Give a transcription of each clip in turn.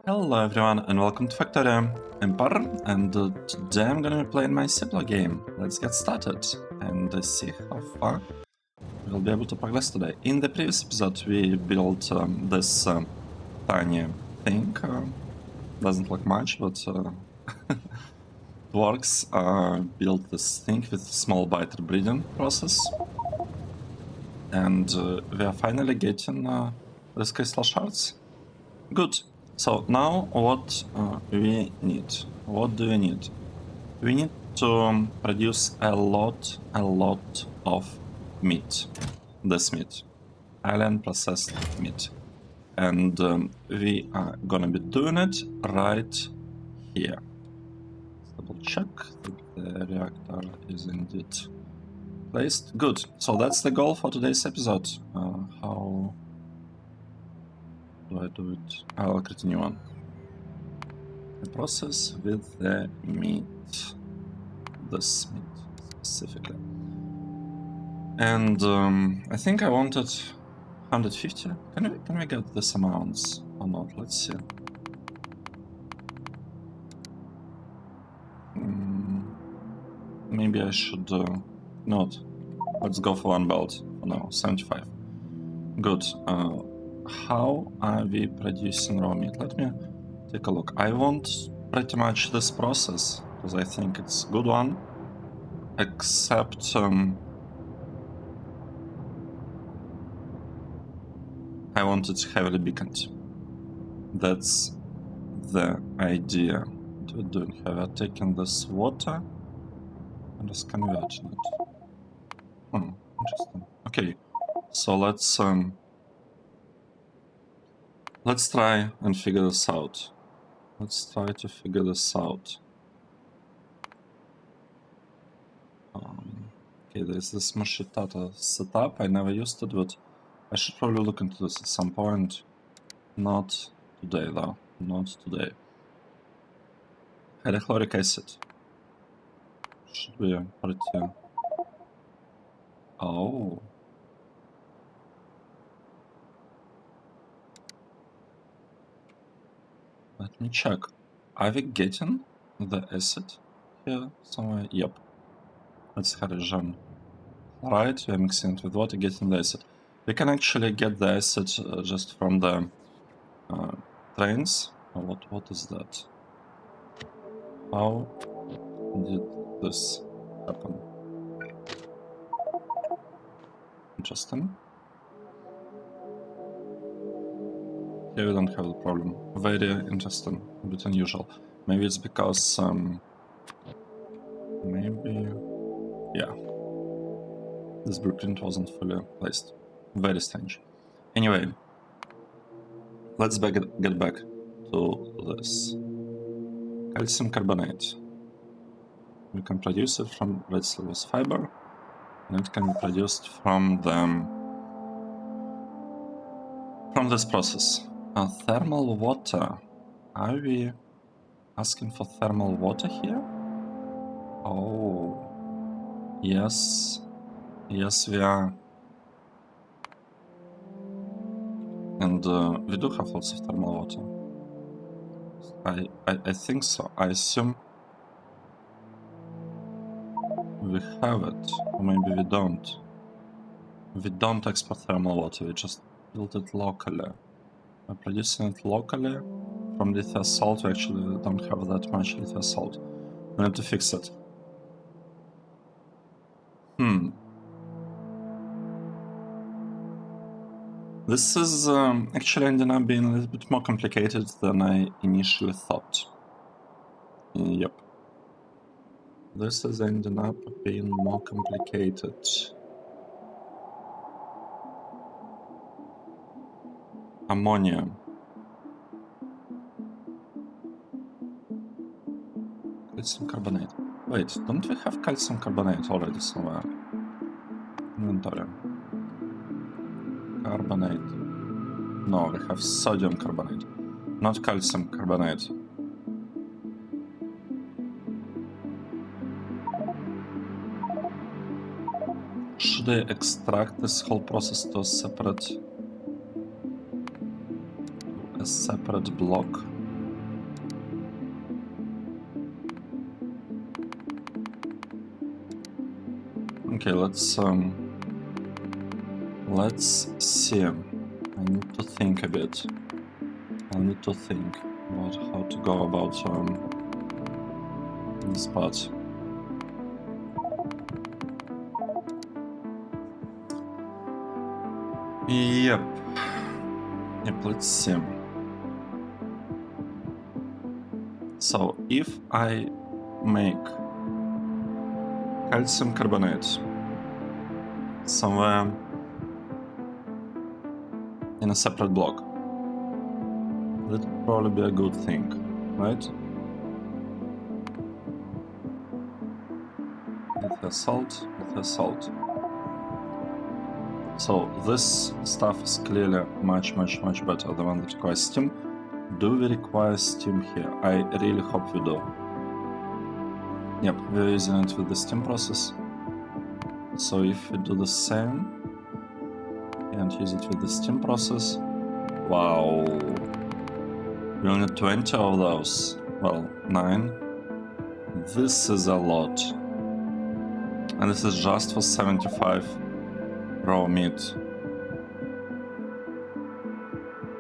Hello everyone and welcome to Factorio. I'm Par and today I'm gonna be playing my Seablock game. Let's get started and see how far we'll be able to progress today. In the previous episode we built this tiny thing. Doesn't look much, but it works. Built this thing with small biter breeding process. And we are finally getting these crystal shards. Good. So now what we need? What do we need? We need to produce a lot of meat. This meat. Island processed meat. And we are gonna be doing it right here. Let's double check that the reactor is indeed placed. Good. So that's the goal for today's episode. How do I do it? I'll create a new one. The process with the meat. This meat specifically. And I think I wanted 150. Can we get this amounts or not? Let's see. Maybe I should not. Let's go for one belt for now. 75. Good. How are we producing raw meat? Let me take a look. I want pretty much this process because I think it's a good one, except I want it heavily beaconed. That's the idea. What are we doing here? We're taking this water and just converting it. Interesting. Okay, so let's try and figure this out. Let's try to figure this out. Okay, there's this Mushitata setup. I never used it, but I should probably look into this at some point. Not today, though. Not today. Hydrochloric acid. Should be pretty... Oh. Let me check. Are we getting the acid here somewhere? Yep. That's hydrogen. Right, we're mixing it with water, getting the acid. We can actually get the acid just from the trains. Oh, what is that? How did this happen? Interesting. Here we don't have the problem. Very interesting, a bit unusual. Maybe it's because maybe... yeah. This blueprint wasn't fully placed. Very strange. Anyway, let's get back to this. Calcium carbonate. We can produce it from red cellulose fiber, and it can be produced from this process. Thermal water. Are we asking for thermal water here? Oh, yes. Yes, we are. And we do have lots of thermal water. I think so. I assume we have it, or maybe we don't. We don't export thermal water, we just build it locally. We're producing it locally from lithium salt. We actually don't have that much lithium salt. We need to fix it. This is actually ending up being a little bit more complicated than I initially thought. Yep. This is ending up being more complicated. Ammonia. Calcium carbonate. Wait, don't we have calcium carbonate already somewhere? Inventory. Carbonate. No, we have sodium carbonate, not calcium carbonate. Should I extract this whole process to a separate block? Okay, let's see. I need to think a bit. I need to think about how to go about this part. Yep. Yep, let's see. So if I make calcium carbonate somewhere in a separate block, that would probably be a good thing, right? It has salt, it has salt. So this stuff is clearly much better, the one that requires steam. Do we require steam here? I really hope we do. Yep, we're using it with the steam process. So if we do the same and use it with the steam process, wow, we'll need 20 of those. Well, 9. This is a lot. And this is just for 75 raw meat.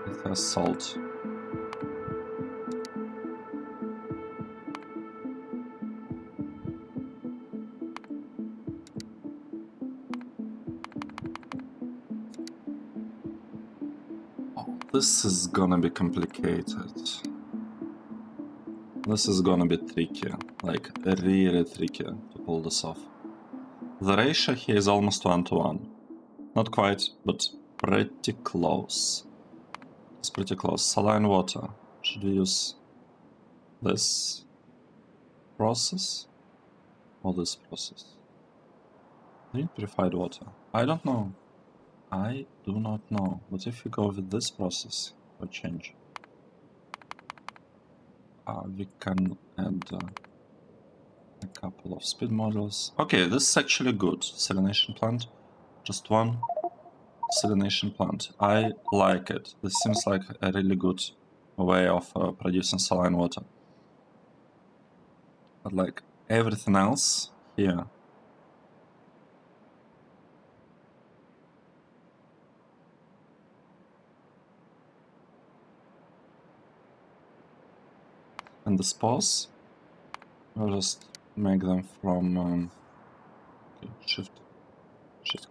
It has salt. Oh, this is gonna be complicated. This is gonna be tricky, like really tricky to pull this off. The ratio here is almost 1-to-1. Not quite, but pretty close. It's pretty close. Saline water. Should we use this process or this process? I need purified water. I don't know. I do not know. What if we go with this process for change? We can add a couple of speed modules. Okay, this is actually good. Salination plant. Just one salination plant. I like it. This seems like a really good way of producing saline water. But like everything else here, and the spores, I'll just make them from okay, shift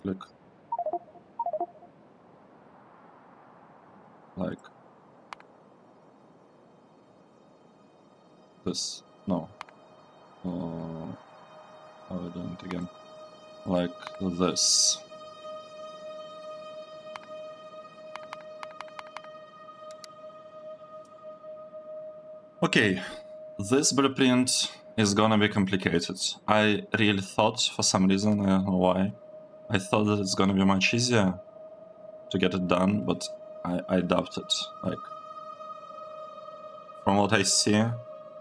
click, like this. No, how are we doing it again? Like this. Okay, this blueprint is gonna be complicated. I really thought, for some reason, I don't know why, I thought that it's gonna be much easier to get it done, but I doubt it. Like, from what I see,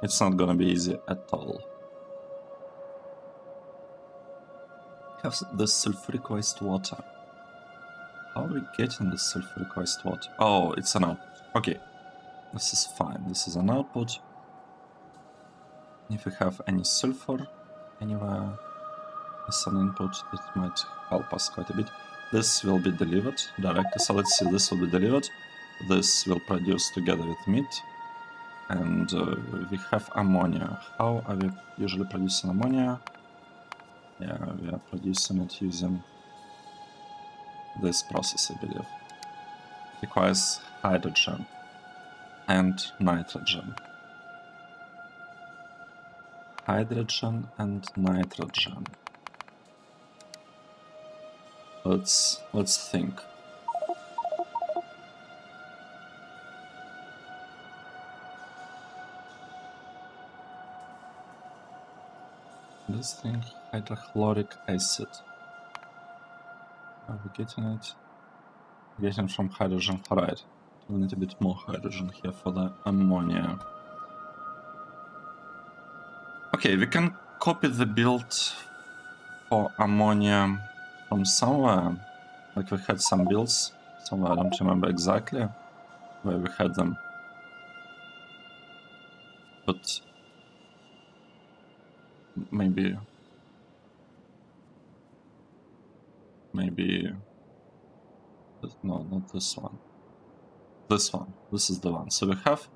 it's not gonna be easy at all. Have the sulfuric wastewater. How are we getting the sulfuric wastewater? Oh, it's an output. Okay, this is fine. This is an output. If we have any sulfur anywhere as an input, it might help us quite a bit. This will be delivered directly. So let's see, this will be delivered. This will produce together with meat. And we have ammonia. How are we usually producing ammonia? Yeah, we are producing it using this process, I believe. It requires hydrogen and nitrogen. Hydrogen and nitrogen. Let's think. This thing, hydrochloric acid. Are we getting it? We're getting from hydrogen chloride. We need a bit more hydrogen here for the ammonia. Okay, we can copy the build for ammonia from somewhere. Like we had some builds somewhere, I don't remember exactly where we had them. But maybe maybe... No, not this one. This one. This is the one. So we have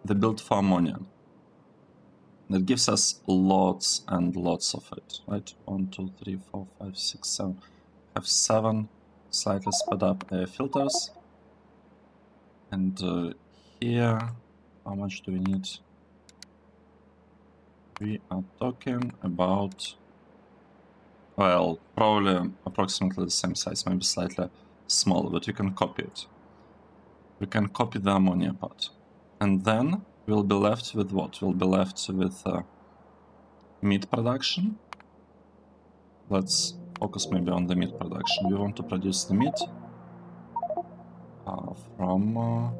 the build for ammonia. That gives us lots and lots of it, right? 1, 2, 3, 4, 5, 6, 7. We have 7 slightly sped up air filters. And here, how much do we need? We are talking about, well, probably approximately the same size, maybe slightly smaller, but we can copy it. We can copy the ammonia part. And then we'll be left with what? We'll be left with meat production. Let's focus maybe on the meat production. We want to produce the meat from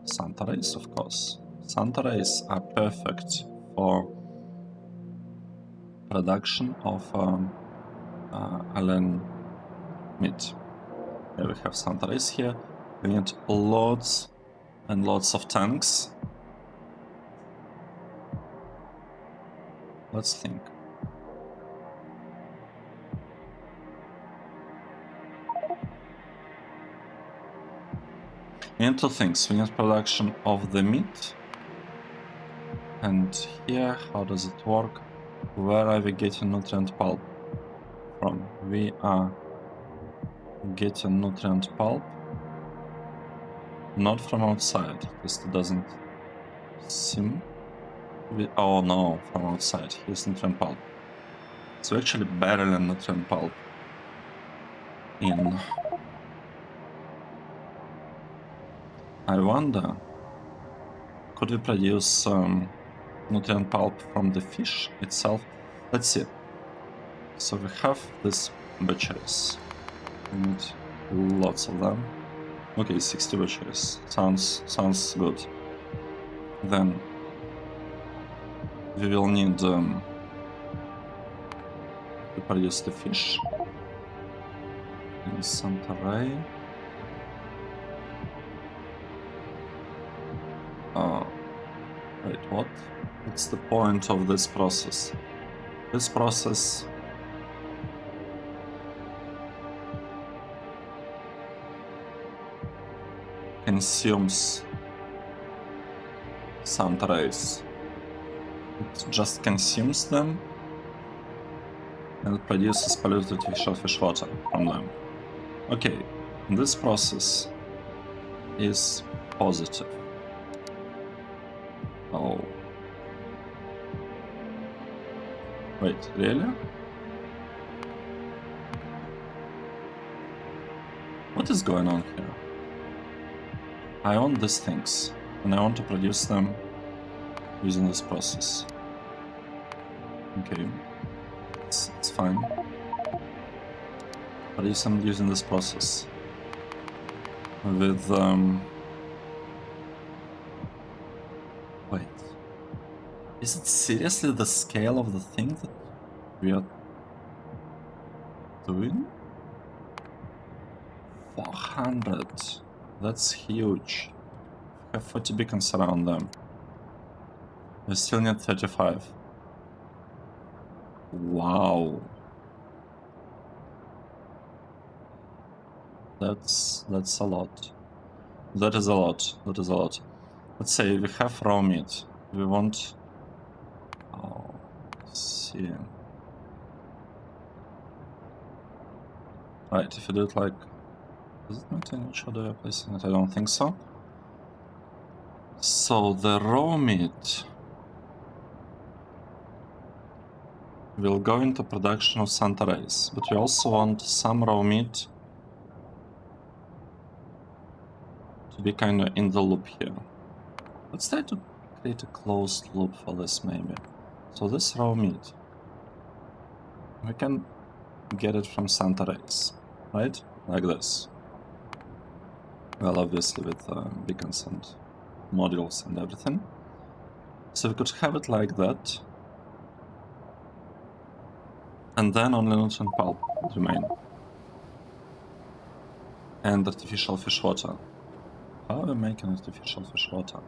Santa Rays, of course. Santa Rays are perfect for production of alien meat. Here we have Santa Rays here. We need lots and lots of tanks. Let's think. We need 2 things. We need production of the meat. And here, how does it work? Where are we getting nutrient pulp from? We are getting nutrient pulp not from outside. This doesn't seem to be... Oh no, from outside. Here's nutrient pulp. So actually barreling nutrient pulp in. I wonder, could we produce nutrient pulp from the fish itself? Let's see. So we have these butcheries. We need lots of them. Okay, 60 butcheries. Sounds good. Then we will need to produce the fish in Santa Ray. Wait, what? What's the point of this process? This process consumes Santa Rays. It just consumes them and it produces polluted fish water from them. Okay, this process is positive. Oh. Wait, really? What is going on here? I own these things, and I want to produce them using this process. Okay, it's fine. Produce them using this process. With, wait. Is it seriously the scale of the thing that we are doing? 400. That's huge. We have 40 beacons around them. We still need 35. Wow. That's a lot. That is a lot. That is a lot. Let's say we have raw meat. We want... Oh, let's see. Right, if you do it like... Does it matter in which order you're placing it? I don't think so. So the raw meat will go into production of Santa Rays, but we also want some raw meat to be kind of in the loop here. Let's try to create a closed loop for this maybe. So this raw meat, we can get it from Santa Rays, right? Like this. Well, obviously with beacons and modules and everything. So we could have it like that. And then only nutrient pulp would remain. And artificial fish water. How are we making artificial fish water?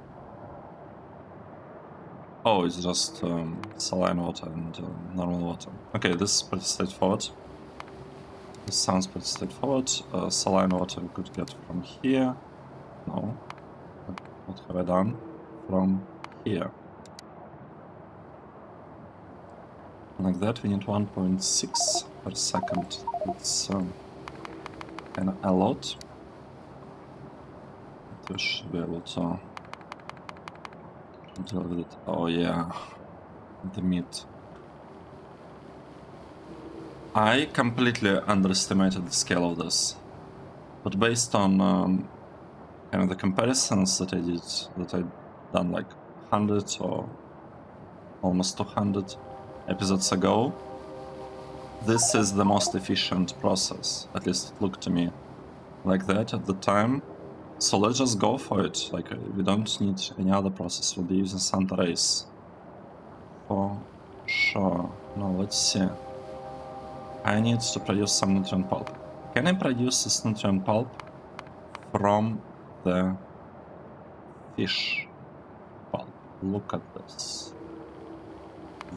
Oh, it's just saline water and normal water. Okay, this is pretty straightforward. This sounds pretty straightforward. Saline water we could get from here. No. What have I done? From here. Like that, we need 1.6 per second. It's kind of a lot. But we should be able to deal with it. Oh yeah, the meat. I completely underestimated the scale of this. But based on kind of the comparisons that I did, that I done like 100 or almost 200 episodes ago, this is the most efficient process. At least it looked to me like that at the time. So let's just go for it. Like, we don't need any other process. We'll be using Santa Race for sure. Now let's see. I need to produce some nutrient pulp. Can I produce this nutrient pulp from the fish pulp? Look at this.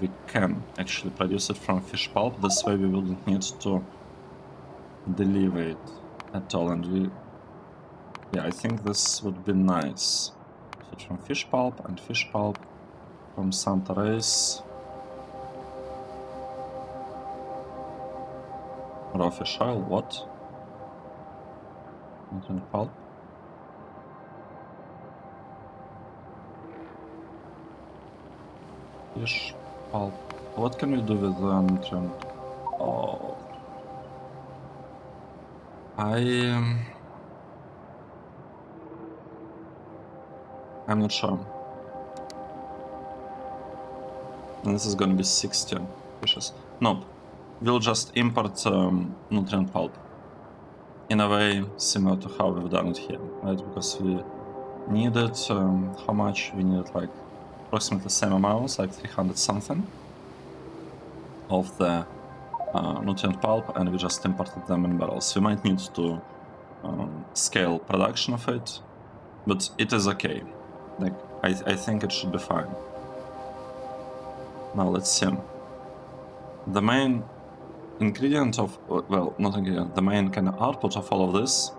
We can actually produce it from fish pulp. This way we wouldn't need to deliver it at all. And we, yeah, I think this would be nice. So from fish pulp and fish pulp from Santa Race. Raw fish oil, what? Nutrient pulp. Fish pulp. What can we do with the nutrient? Oh. I'm not sure. And this is gonna be 16 fishes. Nope. We'll just import nutrient pulp. In a way similar to how we've done it here, right? Because we needed, how much? We needed like approximately the same amounts, like 300 something of the nutrient pulp, and we just imported them in barrels. We might need to scale production of it, but it is okay. Like, I think it should be fine. Now let's see. The main ingredient of, well, not ingredient, the main kind of output of all of this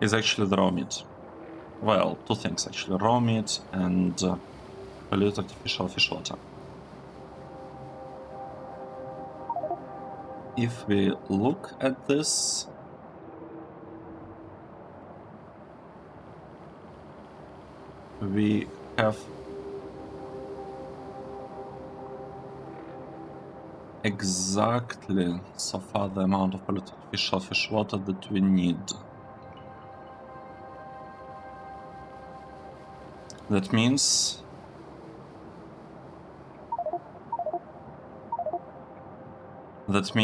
is actually the raw meat. Well, two things actually, raw meat and dilute artificial fish water. If we look at this, we have exactly so far the amount of polluted artificial fish water that we need. That means that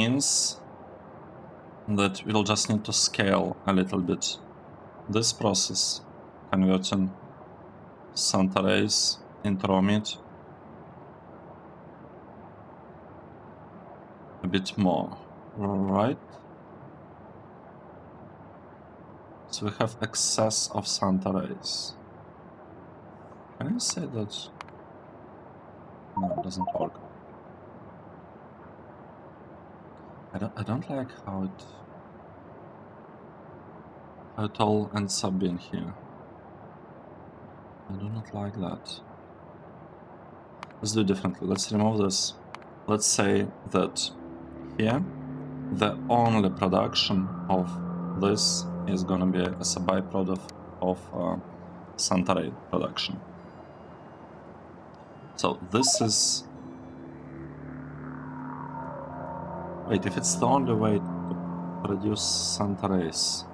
we'll just need to scale a little bit this process, converting Santa Race into raw meat a bit more, right? So we have excess of Santa Race. Can I say that? No, it doesn't work. I don't like how it all ends up being here. I do not like that. Let's do it differently. Let's remove this. Let's say that here the only production of this is gonna be as a byproduct of Santa Race production. So this is... Wait, if it's the only way to produce Santa Race,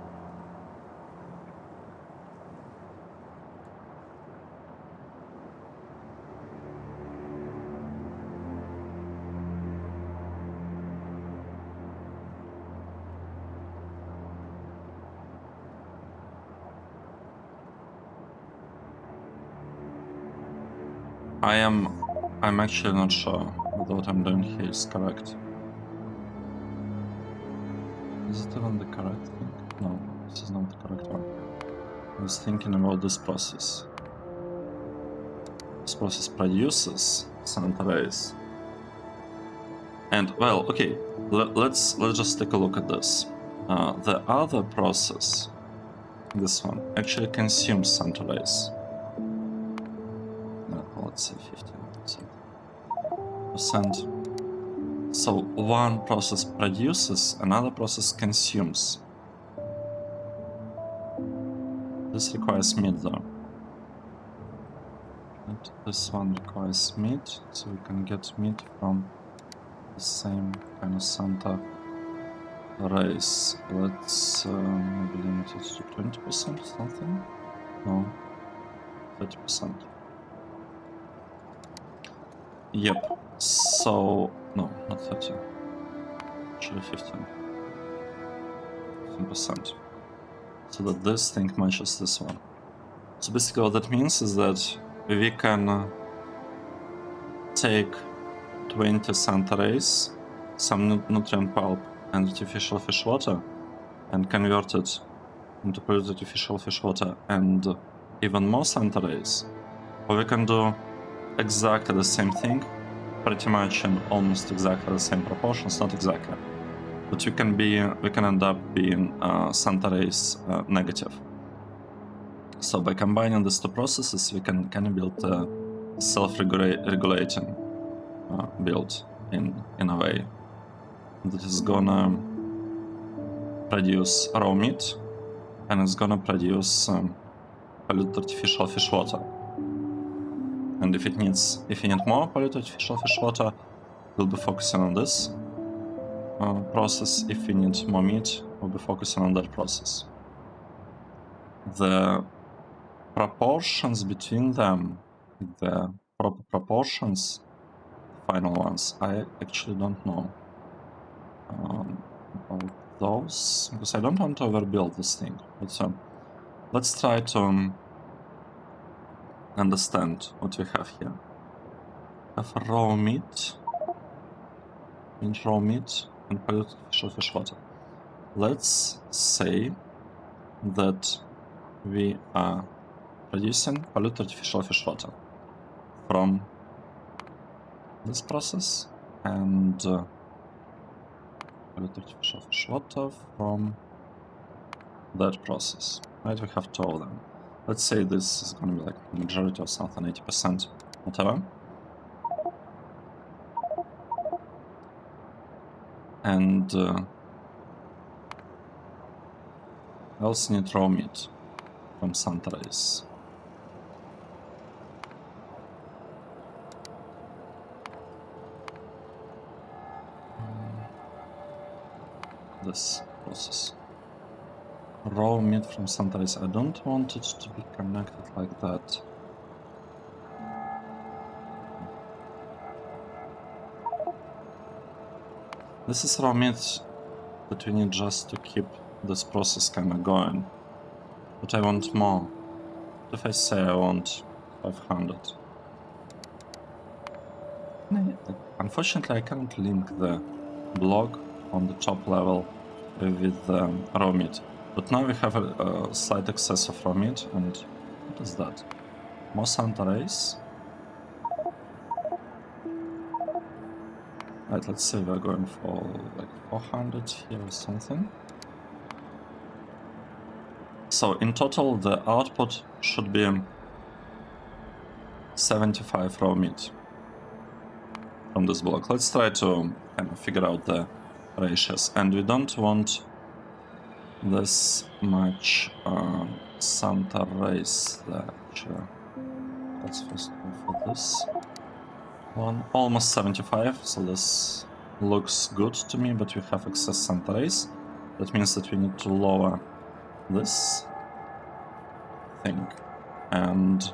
I'm actually not sure whether what I'm doing here is correct. Is it even the correct thing? No, this is not the correct one. I was thinking about this process. This process produces Santa Race. And, well, okay, let's just take a look at this. The other process, this one, actually consumes center race. Let's say 15%. So one process produces, another process consumes. This requires meat though. And this one requires meat, so we can get meat from the same kind of center race. Let's maybe limit it to 20% or something. No, 30%. Yep. So no, not 30. Actually 15%. So that this thing matches this one. So basically what that means is that we can take 20 center race, some nutrient pulp and artificial fish water, and convert it into polluted artificial fish water and even more center race. Or we can do exactly the same thing, pretty much in almost exactly the same proportions, not exactly, but we can end up being center race negative. So by combining these two processes, we can kind of build a self-regulating build in a way that is gonna produce raw meat and it's gonna produce polluted artificial fish water. And if you need more polluted artificial fish water, we'll be focusing on this process. If we need more meat, we'll be focusing on that process. The proportions between them, the proper proportions, final ones, I actually don't know about those, because I don't want to overbuild this thing. But let's try to understand what we have here. We have raw meat, and polluted artificial fish water. Let's say that we are producing polluted artificial fish water from this process and polluted artificial fish water from that process. Right, we have two of them. Let's say this is going to be like the majority or something, 80%, whatever. And I also need raw meat from center race. This process. Raw meat from center race. I don't want it to be connected like that. This is raw meat that we need just to keep this process kind of going. But I want more. What if I say I want 500? Unfortunately, I can't link the blog on the top level with raw meat. But now we have a slight excess of raw meat, and what is that? More center race. Right, let's say we're going for like 400 here or something. So in total, the output should be 75 raw meat from this block. Let's try to kind of figure out the ratios. And we don't want this much center race there. Actually, let's first go for this one. Almost 75, so this looks good to me, but we have excess center race. That means that we need to lower this thing and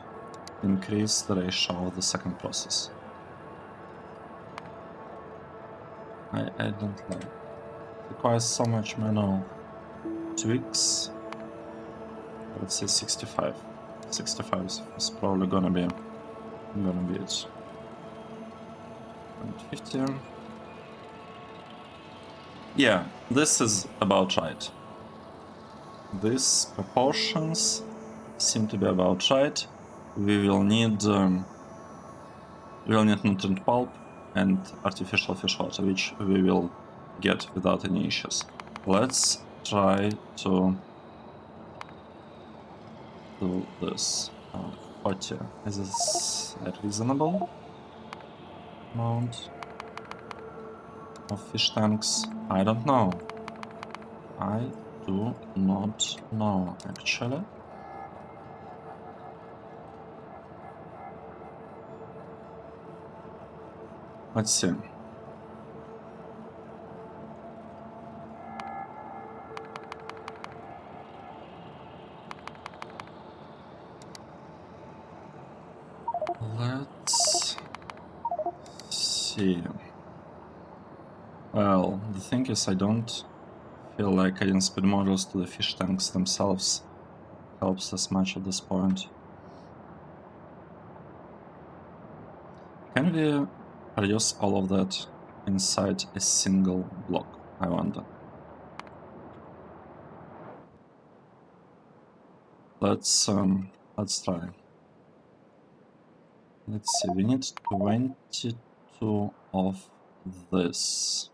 increase the ratio of the second process. I don't like it. It requires so much manual tweaks. Let's say 65. 65 is probably gonna be it. 50. Yeah, this is about right. These proportions seem to be about right. We will need nutrient pulp and artificial fish water, which we will get without any issues. Let's try to do this. 40. Is this a reasonable amount of fish tanks? I don't know. I do not know, actually. Let's see. Let's see. Well, the thing is, I don't feel like adding speed modules to the fish tanks themselves helps us much at this point. Can we produce all of that inside a single block, I wonder? Let's try. Let's see, we need 22 of this.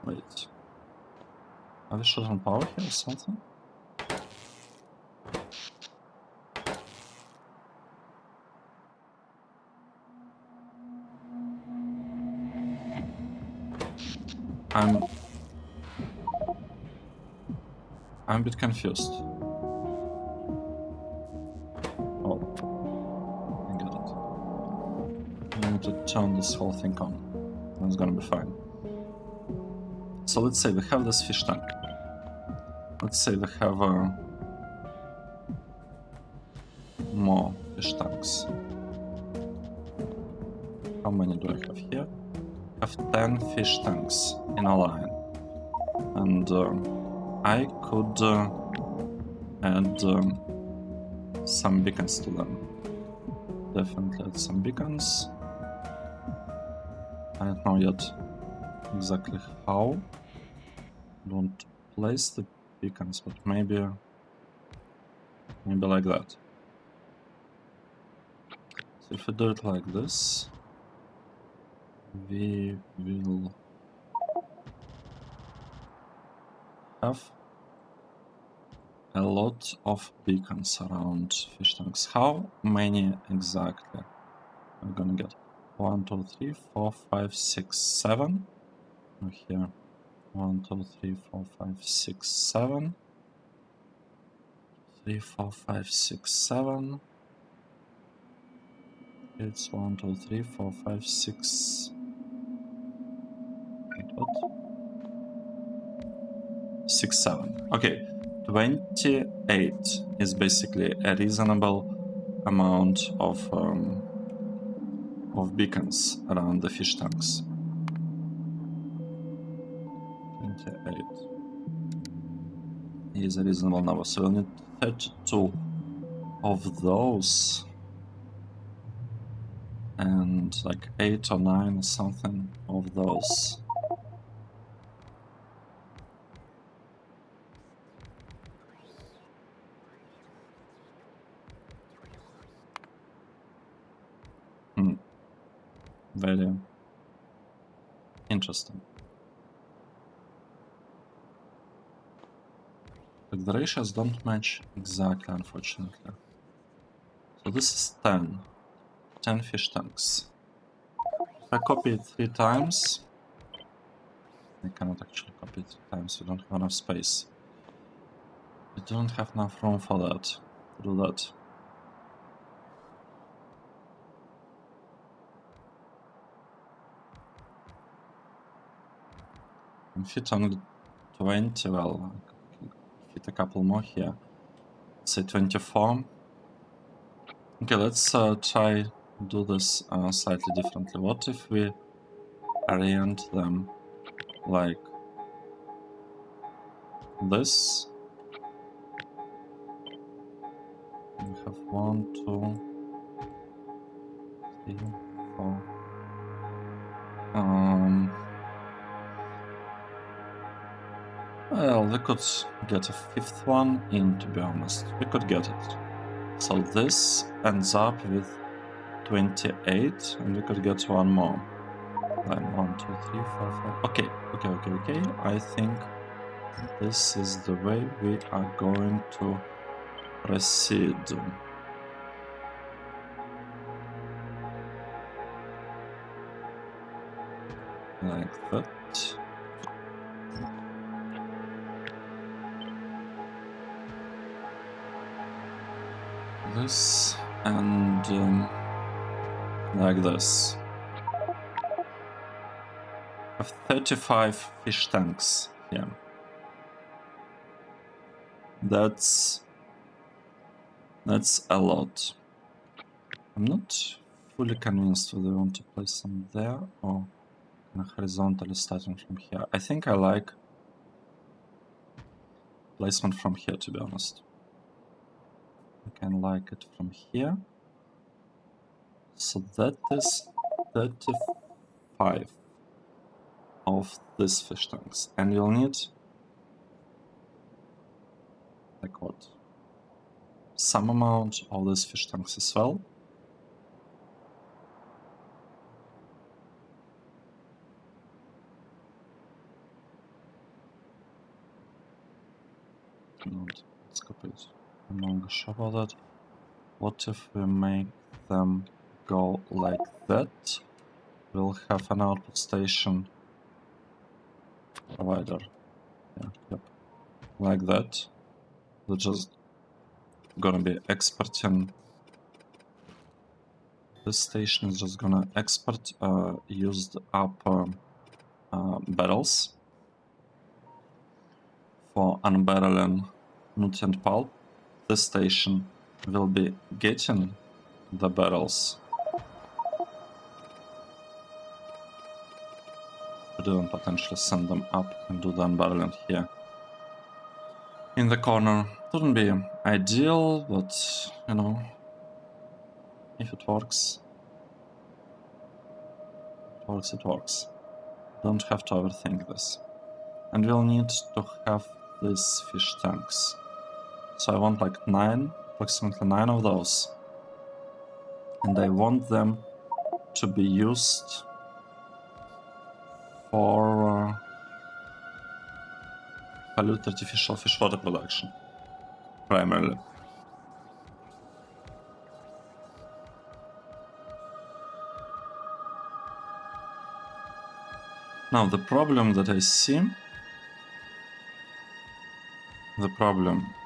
Wait. Are we short on power here or something? I'm a bit confused. Oh, I get it. I need to turn this whole thing on. It's gonna be fine. So let's say we have this fish tank. Let's say we have more fish tanks. How many do I have here? I have 10 fish tanks in a line. And I could add some beacons to them. Definitely add some beacons. I don't know yet exactly how. Don't place the beacons, but maybe like that. So if we do it like this, we will have a lot of beacons around fish tanks. How many exactly I'm gonna get? 1, 2, 3, 4, 5, 6, 7. Oh, here. 1, 2, 3, 4, 5, 6, 7. 3, 4, 5, 6, 7. It's 1, 2, 3, 4, 5, 6. Wait, what? 6, 7. Okay, 28 is basically a reasonable amount of beacons around the fish tanks. 28 is a reasonable number, so we'll need 32 of those and like 8 or 9 or something of those. Very interesting. Like the ratios don't match exactly, unfortunately. So this is 10 fish tanks. If I copy it 3 times, I cannot actually copy it 3 times, we don't have enough space. We don't have enough room for that, to do that. And fit only 20, well, I can fit a couple more here. Let's say 24. Okay, let's try do this slightly differently. What if we orient them like this? We have 1, 2, 3, 4. Well, we could get a fifth one in, to be honest. We could get it. So this ends up with 28, and we could get one more. Then 1, 2, 3, 4, 5. Okay. I think this is the way we are going to proceed. Like that. This and like this. I have 35 fish tanks here. That's a lot. I'm not fully convinced whether I want to place them there or horizontally starting from here. I think I like placement from here, to be honest. I can like it from here. So that is 35 of these fish tanks. And you'll need, like what? Some amount of these fish tanks as well. Let's copy it. I'm not longer sure about that. What if we make them go like that? We'll have an output station provider. Yep. Like that. We're just gonna be exporting. This station is just gonna export used up barrels for unbarreling nutrient pulp. This station will be getting the barrels. Could even potentially send them up and do the unbarreling here. In the corner. Wouldn't be ideal, but you know, if it works, it works. Don't have to overthink this. And we'll need to have these fish tanks. So I want like approximately 9 of those. And I want them to be used for pollute artificial fish water production, primarily. Now the problem that I see,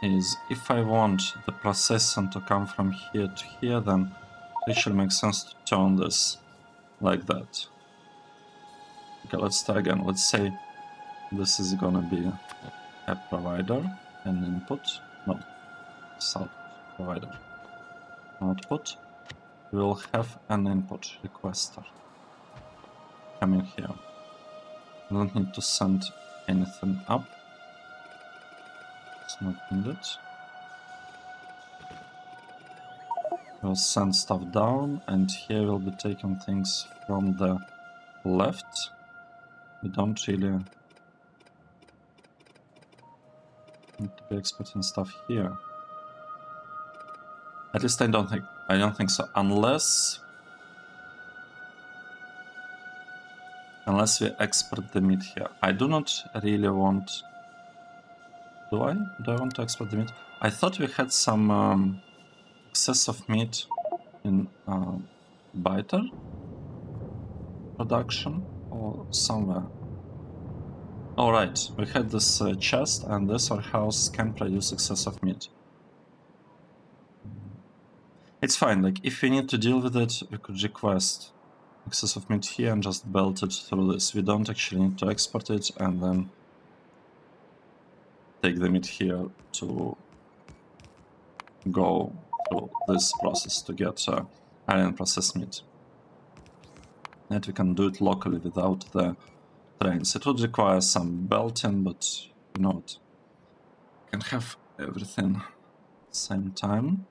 is if I want the processing to come from here to here, then it actually makes sense to turn this like that. Okay, let's try again. Let's say this is gonna be a provider and input. No, output provider. Output. We'll have an input requester coming here. We don't need to send anything up. It's not needed. We'll send stuff down, and here we'll be taking things from the left. We don't really need to be exporting stuff here. At least I don't think so. Unless we export the meat here. I do not really want. Do I want to export the meat? I thought we had some excess of meat in biter production or somewhere. All right, we had this chest, and this warehouse can produce excess of meat. It's fine. Like if we need to deal with it, we could request excess of meat here and just belt it through this. We don't actually need to export it and then take the meat here to go through this process to get iron processed meat. And we can do it locally without the trains. It would require some belting, but you know what? You can have everything at the same time.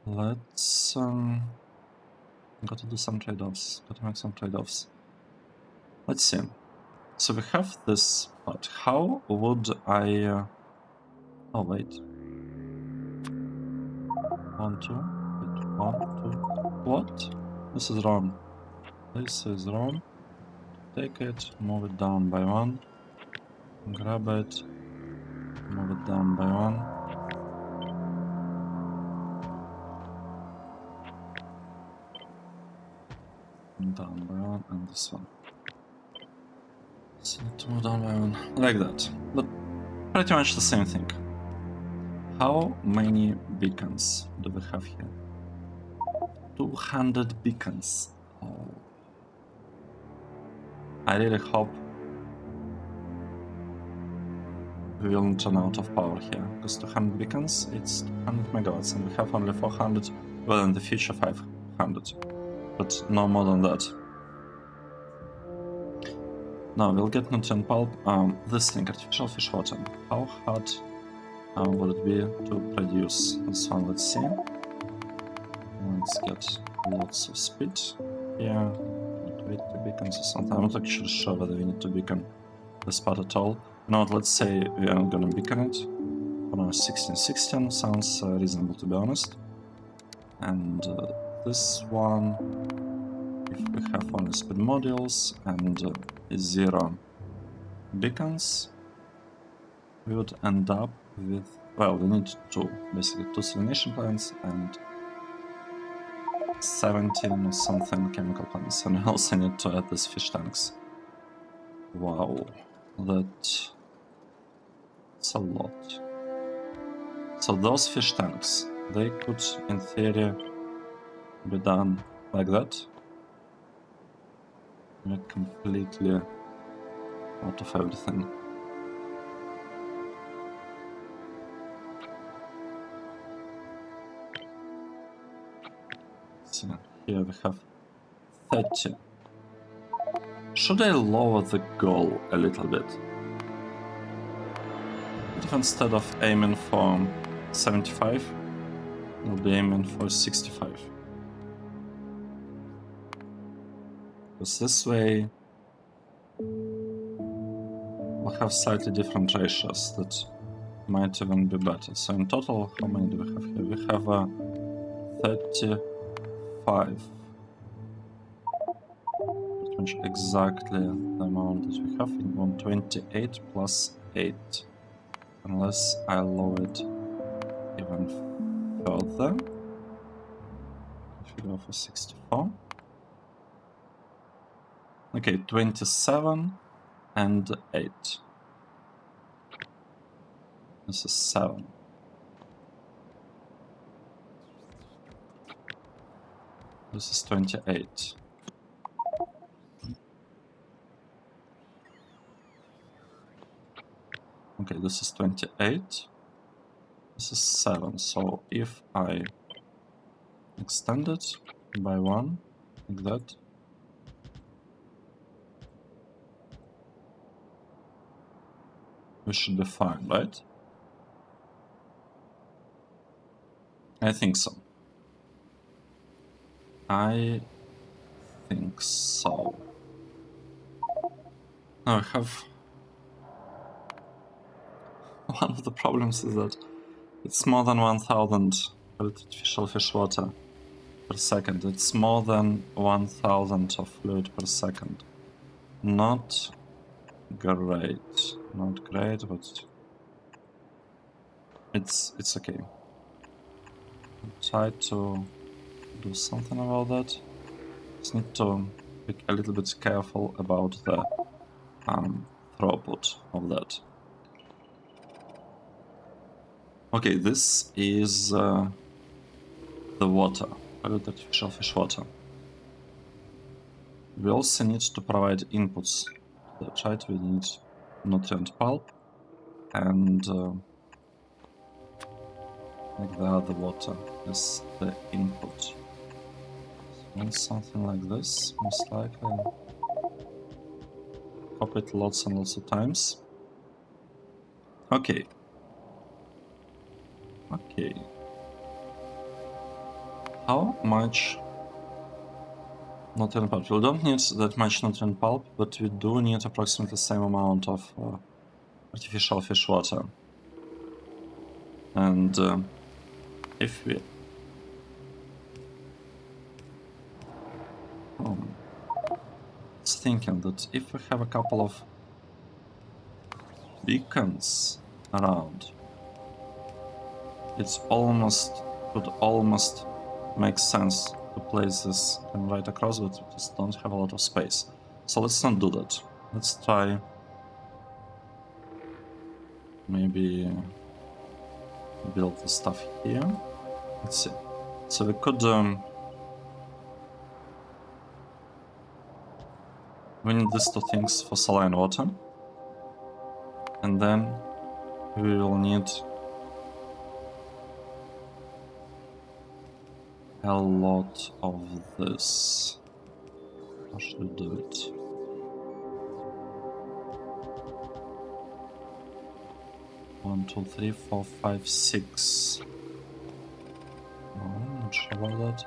Let's got to do some trade-offs. Got to make some trade-offs. Let's see. So we have this, but how would I... oh, wait. 1, 2, wait, 1, 2, what? This is wrong. This is wrong. Take it, move it down by 1, grab it, move it down by 1. Down by 1, and this one. So to move down by 1, like that. But pretty much the same thing. How many beacons do we have here? 200 beacons. Oh. I really hope we will not run out of power here, because 200 beacons, it's 200 megawatts, and we have only 400, well, in the future 500, but no more than that. Now we'll get nutrient pulp. This thing, artificial fish water. How hard would it be to produce this one? Let's see. Let's get lots of speed. Yeah, 20 beacons or something. I'm not actually sure whether we need to beacon the spot at all. No, let's say we are gonna beacon it. For now, 1616 sounds reasonable, to be honest. And this one, if we have only speed modules and 0 beacons, we would end up with, well, we need basically 2 salination plants and 17 or something chemical plants, and we also need to add these fish tanks. Wow, that's a lot. So those fish tanks, they could, in theory, be done like that. We're completely out of everything. So here we have 30. Should I lower the goal a little bit? If instead of aiming for 75, we'll be aiming for 65. Because this way we'll have slightly different ratios that might even be better. So in total, how many do we have here? We have 35. Pretty much exactly the amount that we have in 128 plus 8. Unless I lower it even further. If we go for 64. Okay, 27 and 8. This is 7. This is 28. Okay, this is 28. This is 7. So if I extend it by 1, like that, we should be fine, right? I think so. I think so. Now I have... one of the problems is that it's more than 1000 artificial fish water per second. It's more than 1000 of fluid per second. Not great. Not great, but it's okay. I'll try to do something about that. Just need to be a little bit careful about the throughput of that. Okay, this is the water, artificial fish water. We also need to provide inputs to that, right? We need nutrient pulp and like the other water is the input. So something like this, most likely. Copy it lots and lots of times. Okay. Okay. How much nutrient pulp. We don't need that much nutrient pulp, but we do need approximately the same amount of artificial fish water. And if we was thinking that if we have a couple of beacons around, it's would almost make sense to place this right across, but we just don't have a lot of space. So let's not do that. Let's try maybe build the stuff here. Let's see. So we could we need these two things for saline water, and then we will need a lot of this. How should we do it? One, two, three, four, five, six. No, I'm not sure about that.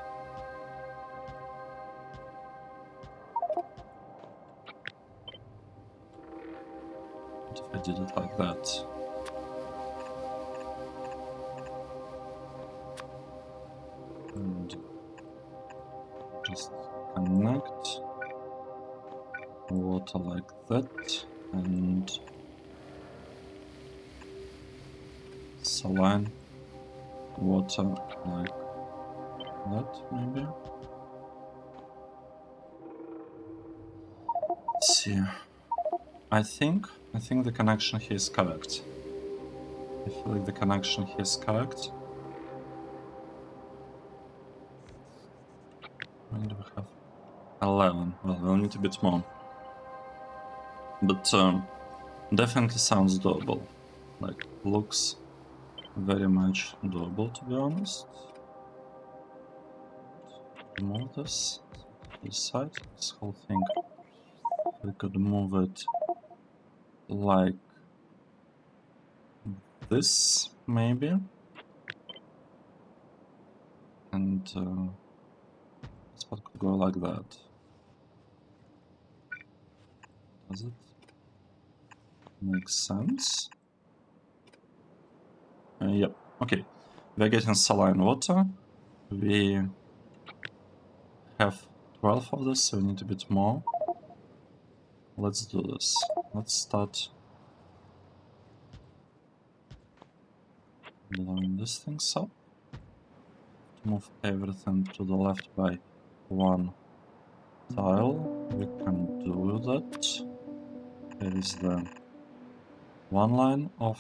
What if I did it like that? And just connect water like that, and saline water like that, maybe. Let's see. I think the connection here is correct. I feel like the connection here is correct. When do we have 11? Well, we'll need a bit more. But definitely sounds doable. Like, looks very much doable, to be honest. Move this side, this whole thing. We could move it like this, maybe. And this part could go like that. Does it make sense? Yep, okay. We're getting saline water. We have 12 of this, so we need a bit more. Let's do this. Let's start blowing these things up. Move everything to the left by one tile. We can do that. Here is the one line of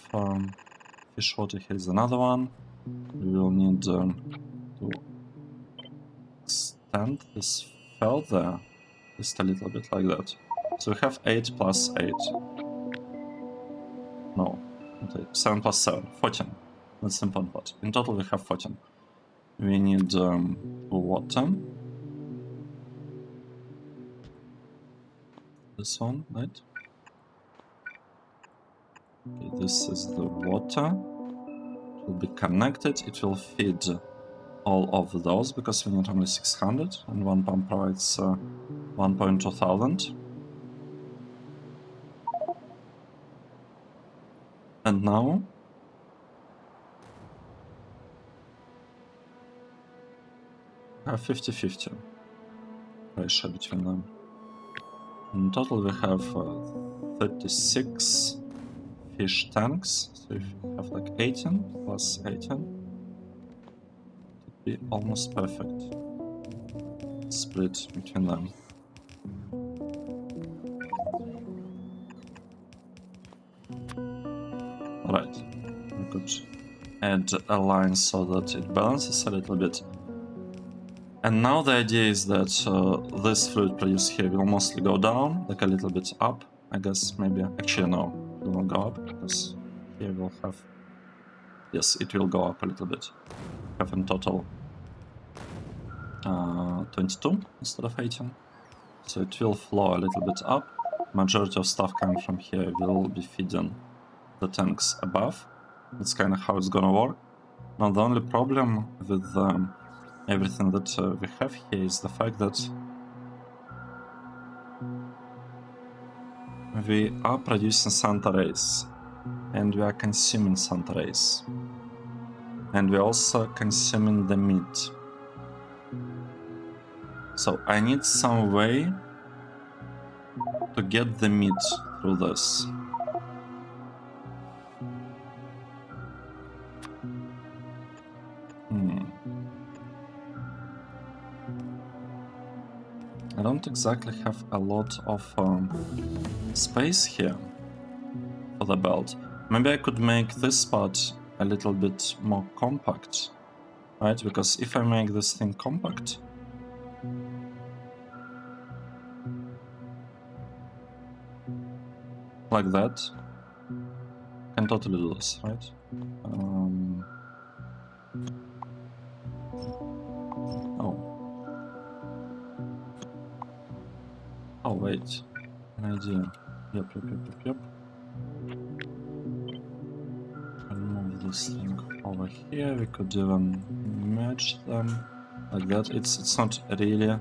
fish water. Here is another one. We will need to extend this further, just a little bit like that. So we have 8 plus 8. No, not 8. 7 plus 7. 14. That's the important part. In total we have 14. We need water. This one, right? Okay, this is the water. It will be connected. It will feed all of those because we need only 600 and one pump provides 1.2 thousand. And now we have 50-50 ratio between them. In total we have 36 fish tanks, so if you have like 18 plus 18, it would be almost perfect split between them. Right, we could add a line so that it balances a little bit. And now the idea is that this fluid produced here will mostly go down, like a little bit up, I guess, maybe. Actually, no, it will not go up, because here we'll have... Yes, it will go up a little bit. We have in total 22 instead of 18. So it will flow a little bit up. Majority of stuff coming from here will be feeding the tanks above. That's kind of how it's gonna work. Now the only problem with everything that we have here is the fact that we are producing Santa rays, and we are consuming Santa rays, and we're also consuming the meat. So I need some way to get the meat through this. I don't exactly have a lot of space here for the belt. Maybe I could make this part a little bit more compact, right? Because if I make this thing compact, like that, I can totally do this, right? Oh wait, an idea. Yep. Can move this thing over here. We could even merge them like that. It's not really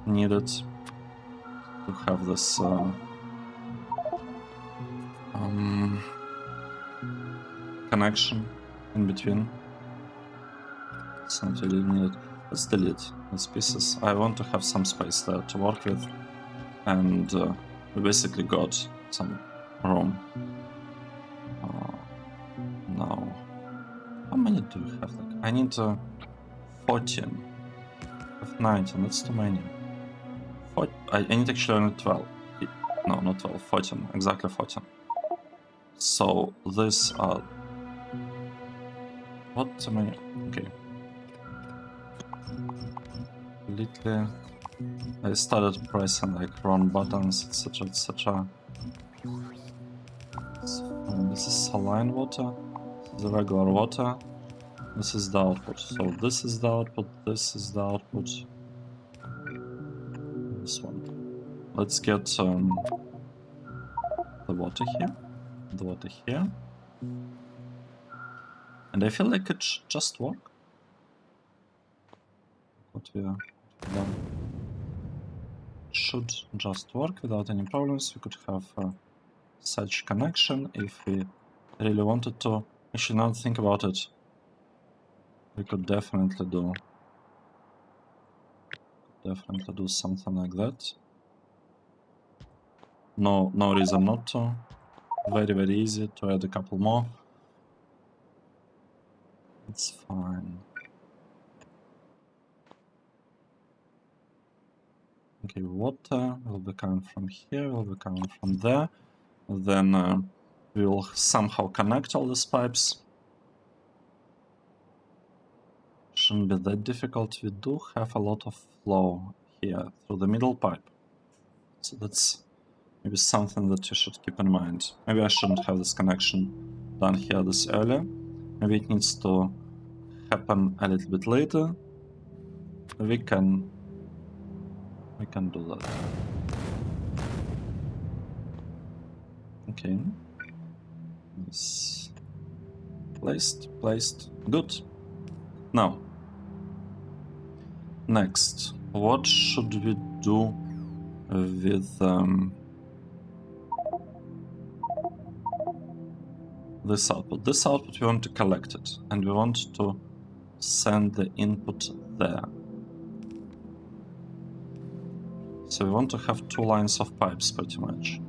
needed to have this connection in between. It's not really needed. Let's delete these pieces. I want to have some space there to work with, and we basically got some room. Now, how many do we have? Like, I need 14. I have 19. That's too many. I need actually only 12. No, not 12. 14. Exactly 14. So these are. What too many? Okay. Completely. I started pressing like wrong buttons, etc. etc. This is saline water. This is the regular water. This is the output. So this is the output. This is the output. This one. Let's get the water here. The water here. And I feel like it should just work. What we are done. Should just work without any problems. We could have such connection if we really wanted to. Actually, now think about it. We could definitely do something like that. No reason not to. Very easy to add a couple more. It's fine. Okay, water will be coming from here, will be coming from there. Then we will somehow connect all these pipes. Shouldn't be that difficult. We do have a lot of flow here through the middle pipe. So that's maybe something that you should keep in mind. Maybe I shouldn't have this connection done here this earlier. Maybe it needs to happen a little bit later. We can do that. Okay. This placed. Good. Now, next, what should we do with this output? This output, we want to collect it, and we want to send the input there. So we want to have two lines of pipes, pretty much.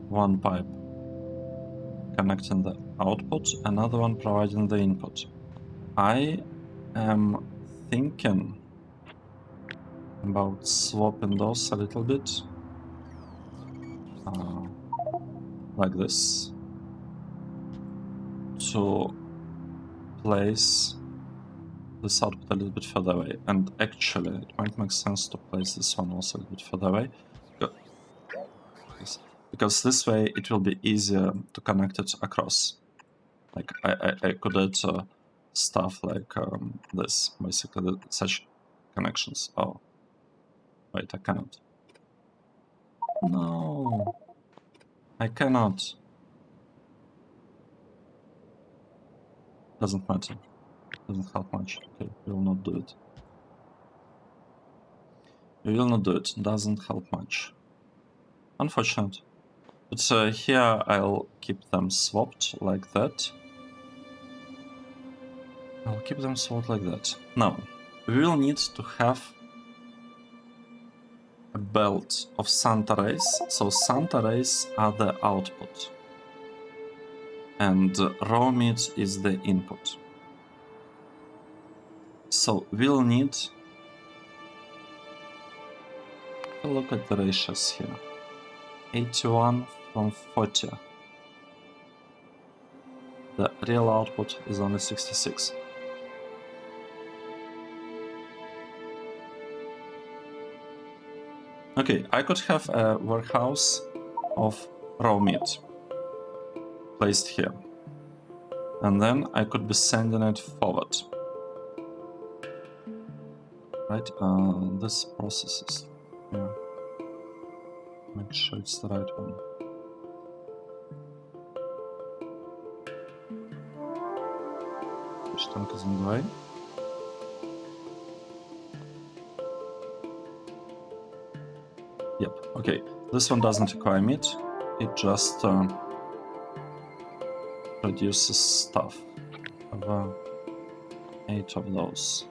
One pipe connecting the output, another one providing the input. I am thinking about swapping those a little bit. Like this. To place this output a little bit further away. And actually, it might make sense to place this one also a little bit further away. Because this way it will be easier to connect it across. Like I could add stuff like this, basically such connections. Oh, wait, I cannot. No, I cannot. Doesn't matter. Doesn't help much. Okay, we will not do it. We will not do it. Doesn't help much. Unfortunate. But here I'll keep them swapped like that. I'll keep them swapped like that. Now, we will need to have a belt of Santa rays. So Santa rays are the output. And raw meat is the input. So we'll need to look at the ratios here. 81 from 40. The real output is only 66. Okay, I could have a warehouse of raw meat placed here. And then I could be sending it forward. Right, this process is here. Make sure it's the right one. Штанг is in the way. Yep, okay. This one doesn't require meat. It just produces stuff. I have 8 of those.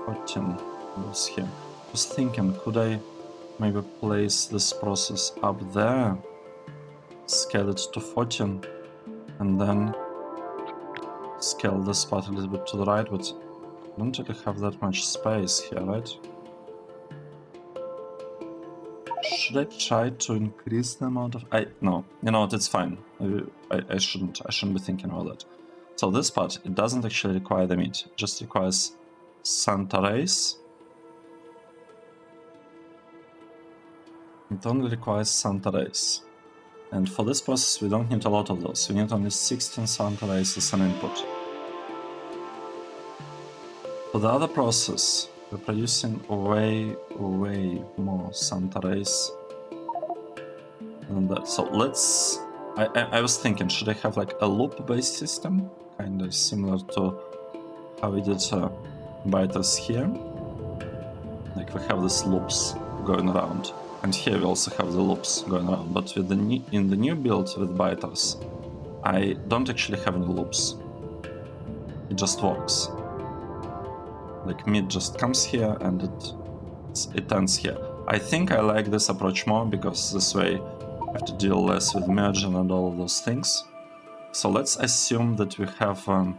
14 goes here. I was thinking, could I maybe place this process up there, scale it to 14, and then scale this part a little bit to the right, but I don't really have that much space here, right? Should I try to increase the amount of... No, you know what, it's fine. I shouldn't be thinking about that. So this part, it doesn't actually require the meat. It just requires Santa rays. It only requires Santa rays. And for this process, we don't need a lot of those. We need only 16 Santa rays as an input. For the other process, we're producing way more Santa rays than that. So let's... I was thinking, should I have like a loop-based system? Kind of similar to how we did biters here. Like we have these loops going around. And here we also have the loops going around. But with in the new build with biters, I don't actually have any loops. It just works. Like meat just comes here and it ends here. I think I like this approach more because this way I have to deal less with merging and all of those things. So let's assume that we have a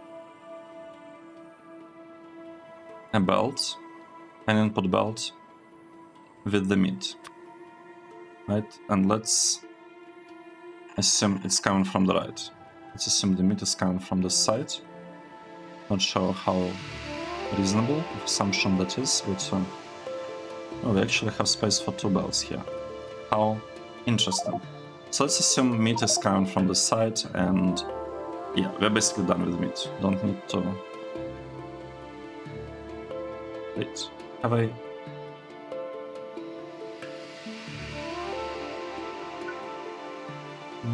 belt, an input belt with the meat, right? And let's assume it's coming from the right. Let's assume the meat is coming from this side. Not sure how reasonable assumption that is, but oh, we actually have space for 2 belts here. How interesting. So let's assume meat is coming from the side, and yeah, we're basically done with meat. Don't need to... Wait, have I...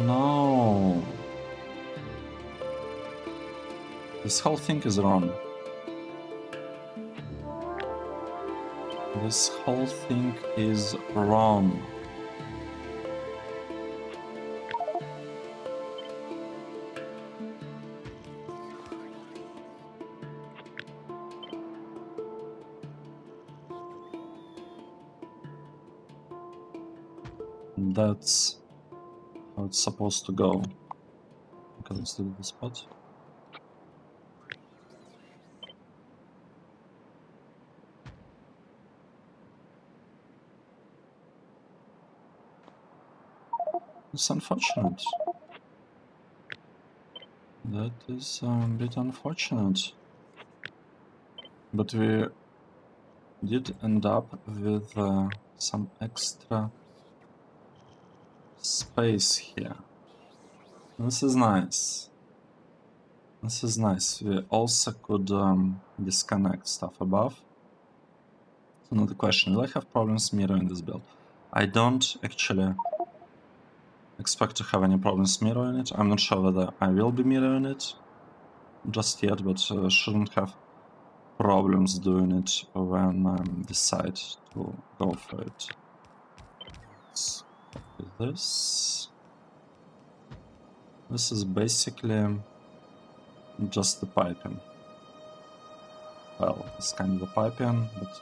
No. This whole thing is wrong. This whole thing is wrong. That's how it's supposed to go. Okay, let's do the spot. It's unfortunate. That is a bit unfortunate. But we did end up with some extra space here. This is nice. This is nice. We also could disconnect stuff above. So now the question, will I have problems mirroring this build? I don't actually expect to have any problems mirroring it. I'm not sure whether I will be mirroring it just yet, but shouldn't have problems doing it when I decide to go for it. Let's copy this. This is basically just the piping. Well, it's kind of the piping, but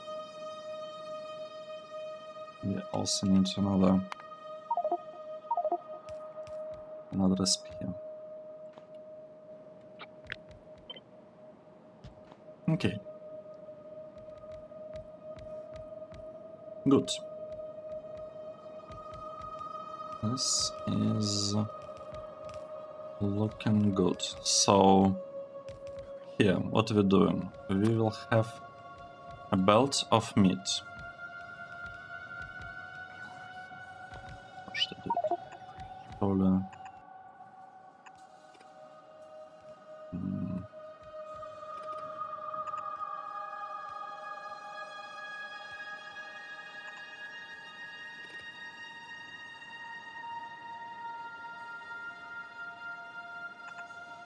we also need another recipe here. Okay. Good. This is looking good. So here, what we're doing? We will have a belt of meat. How should I do it? Probably.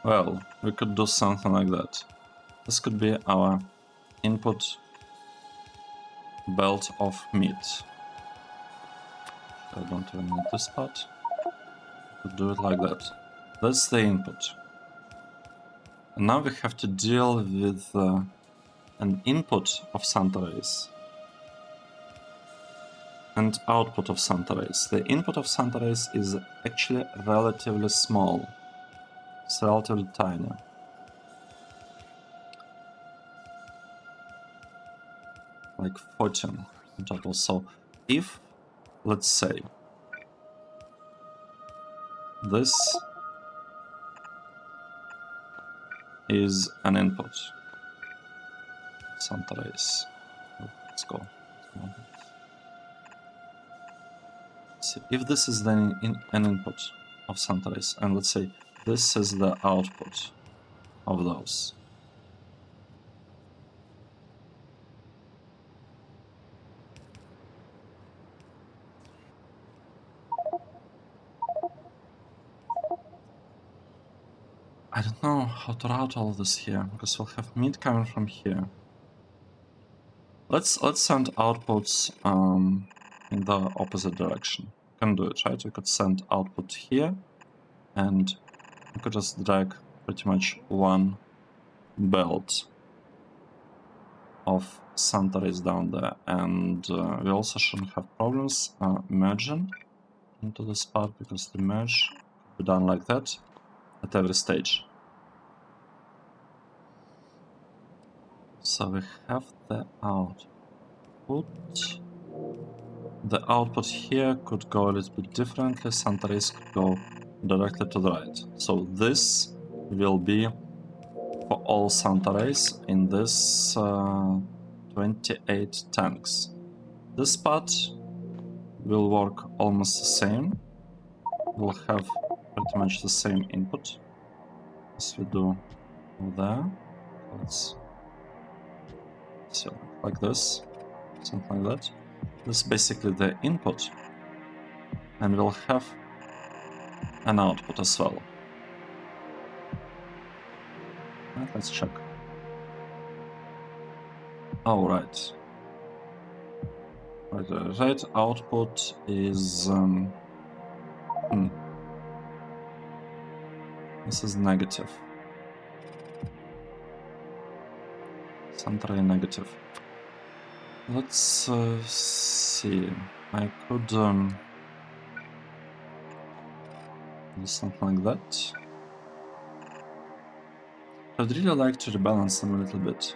Well, we could do something like that. This could be our input belt of meat. I don't even need this part. We could do it like that. That's the input. And now we have to deal with an input of Santares and output of Santares. The input of Santares is actually relatively small. It's relatively tiny. Like 14 in total. So if, let's say, this is an input, Santares. Let's go. See, if this is then an input of Santares, and let's say this is the output of those. I don't know how to route all of this here, because we'll have meat coming from here. Let's send outputs in the opposite direction. We can do it, right? We could send output here, and we could just drag pretty much one belt of Santares down there, and we also shouldn't have problems merging into this part, because the merge could be done like that at every stage. So we have the output. The output here could go a little bit differently. Santares could go directly to the right. So this will be for all Santares in this 28 tanks. This part will work almost the same. We'll have pretty much the same input as we do there. Let's see, like this, something like that. This is basically the input, and we'll have an output as well. Right, let's check. Oh, right. Right, output is... This is negative. Santares negative. Let's see. I could do something like that. I'd really like to rebalance them a little bit.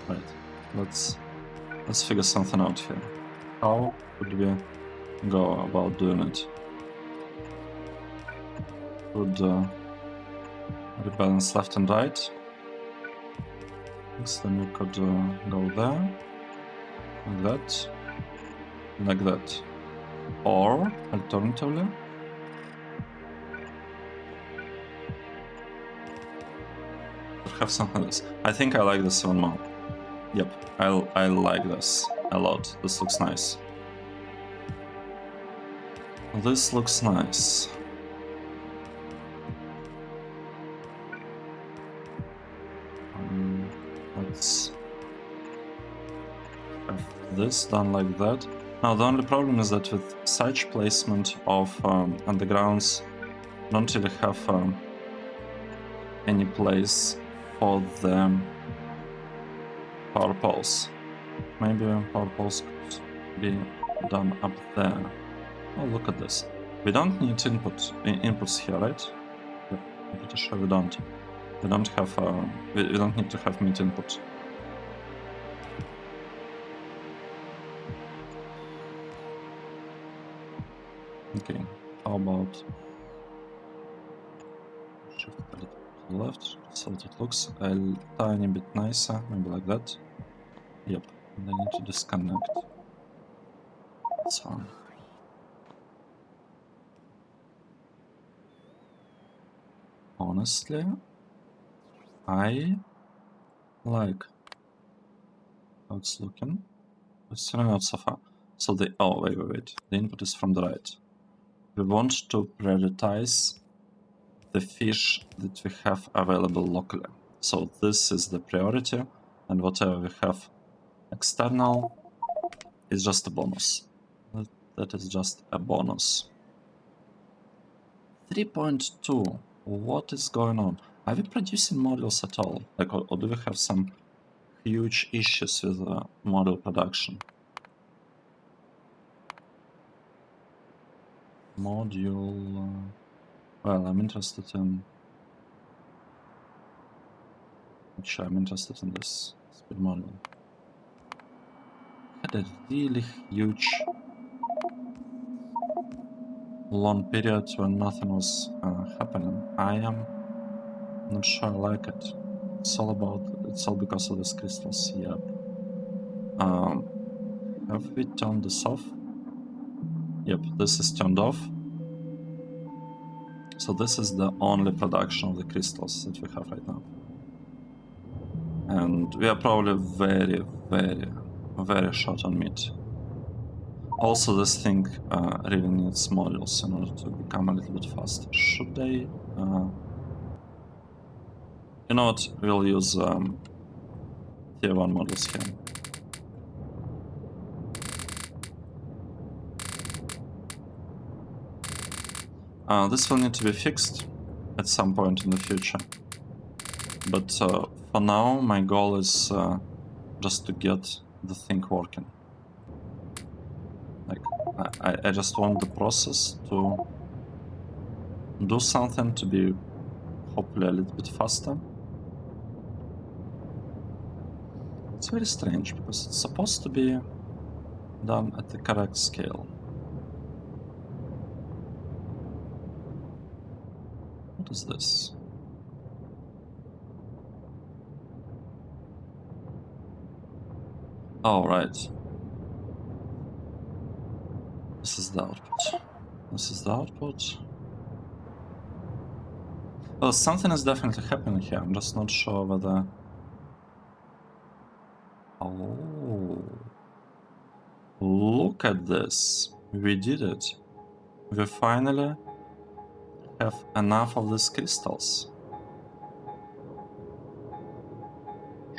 Right. Let's figure something out here. How could we go about doing it? Could rebalance left and right. So then we could go there, like that. Or alternatively, have something like this. I think I like this one more. Yep, I like this a lot. This looks nice. This looks nice. have this done like that. Now the only problem is that with such placement of undergrounds, don't really have any place for the power poles. Maybe power poles could be done up there. Oh, look at this. We don't need inputs here, right? Yep, I'm pretty sure we don't. We don't have. We don't need to have meat input. Okay. How about shift a little to the left so that it looks a tiny bit nicer, maybe like that. Yep. And I need to disconnect this one. Honestly, I like how it's looking. It's still not so far. So the wait. The input is from the right. We want to prioritize the fish that we have available locally. So this is the priority, and whatever we have external is just a bonus. That is just a bonus. 3.2. What is going on? Are we producing modules at all? Like, or do we have some huge issues with model production? Module. Well, I'm interested in. Actually, I'm interested in this speed module. Had a really huge long period when nothing was happening. I am not sure I like it. It's all because of these crystals. Yep. Have we turned this off? Yep, this is turned off. So this is the only production of the crystals that we have right now. And we are probably very, very, very short on meat. Also, this thing really needs modules in order to become a little bit faster. Should they? You know what? We'll use tier 1 modules here. This will need to be fixed at some point in the future. But for now, my goal is just to get the thing working. Like, I just want the process to do something to be hopefully a little bit faster. It's very strange because it's supposed to be done at the correct scale. What is this? Oh, right. This is the output. This is the output. Well, something is definitely happening here. I'm just not sure whether... Oh. Look at this. We did it. We finally have enough of these crystals.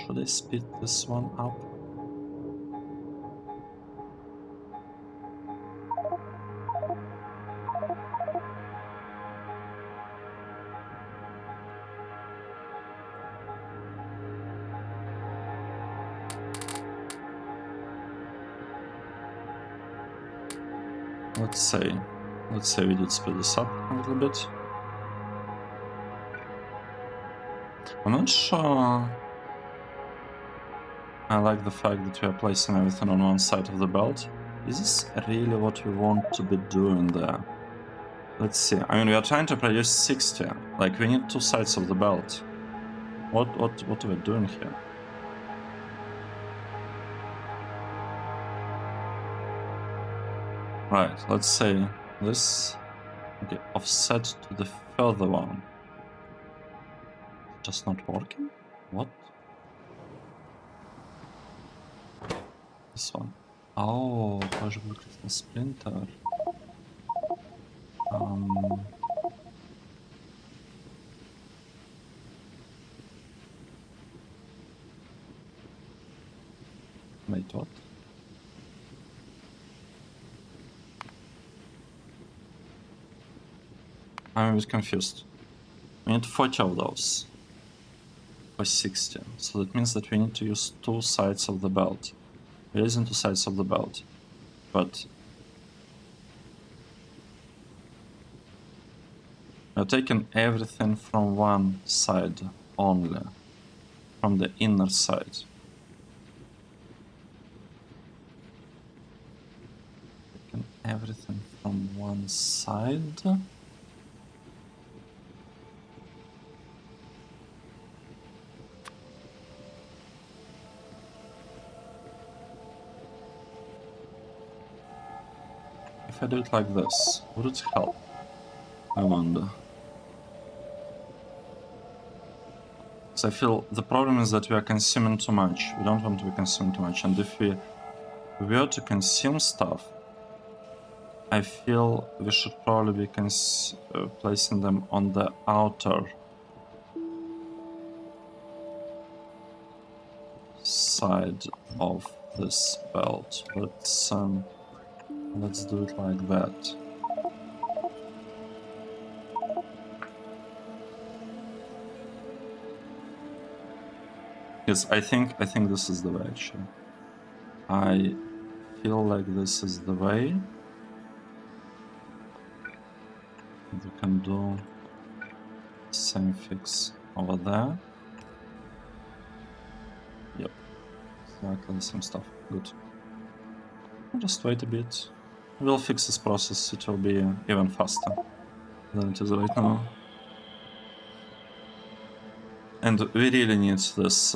Should I speed this one up? Let's say we did speed this up a little bit. I'm not sure I like the fact that we are placing everything on one side of the belt. Is this really what we want to be doing there? Let's see. I mean, we are trying to produce 60. Like, we need two sides of the belt. What are we doing here? Right, let's say this... Okay, offset to the further one. Just not working? What? This one. Oh, possible crystal splinter. Wait, what? I'm a bit confused. We need 40 of those for 60. So that means that we need to use 2 sides of the belt. We're using 2 sides of the belt. But we're taking everything from one side only. From the inner side. Taking everything from one side. If I do it like this, would it help? I wonder. So I feel the problem is that we are consuming too much. We don't want to be consuming too much. And if we were to consume stuff, I feel we should probably be placing them on the outer side of this belt. Let's do it like that. Yes, I think this is the way actually. I feel like this is the way. We can do same fix over there. Yep, exactly the same stuff. Good. Just wait a bit. We'll fix this process. It will be even faster than it is right now. And we really need this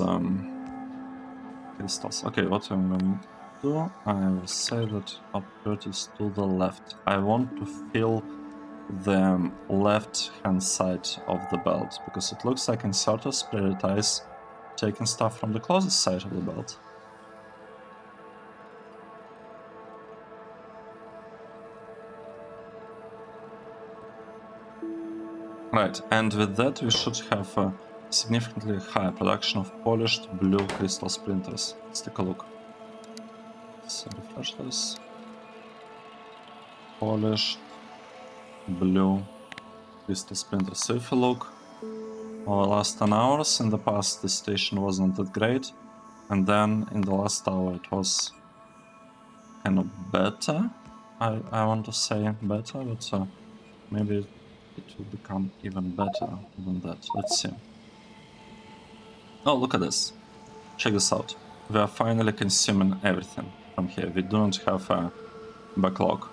crystals. Okay, what I'm going to do, I will say that upward is to the left. I want to fill the left-hand side of the belt, because it looks like inserters prioritize taking stuff from the closest side of the belt. Right, and with that we should have a significantly higher production of polished blue crystal splinters. Let's take a look. Let's refresh this. Polished blue crystal splinters. So if you look over the last 10 hours, in the past the situation wasn't that great, and then in the last hour it was kind of better. I want to say better, but maybe it will become even better than that. Let's see. Oh, look at this. Check this out. We are finally consuming everything from here. We don't have a backlog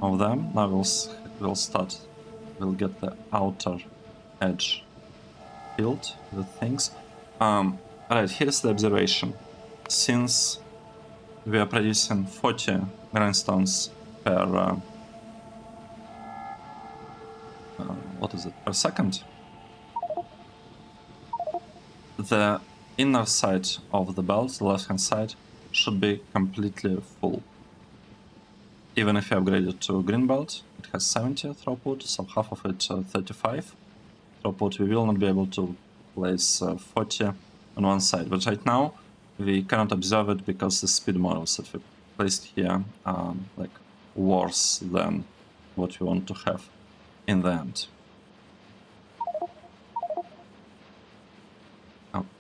of them. Now we'll get the outer edge filled with things. Alright, here's the observation. Since we are producing 40 grindstones per per second, the inner side of the belt, the left-hand side, should be completely full. Even if you upgrade it to green belt, it has 70 throughput, so half of it 35 throughput. We will not be able to place 40 on one side, but right now we cannot observe it because the speed models that we placed here are like worse than what we want to have in the end.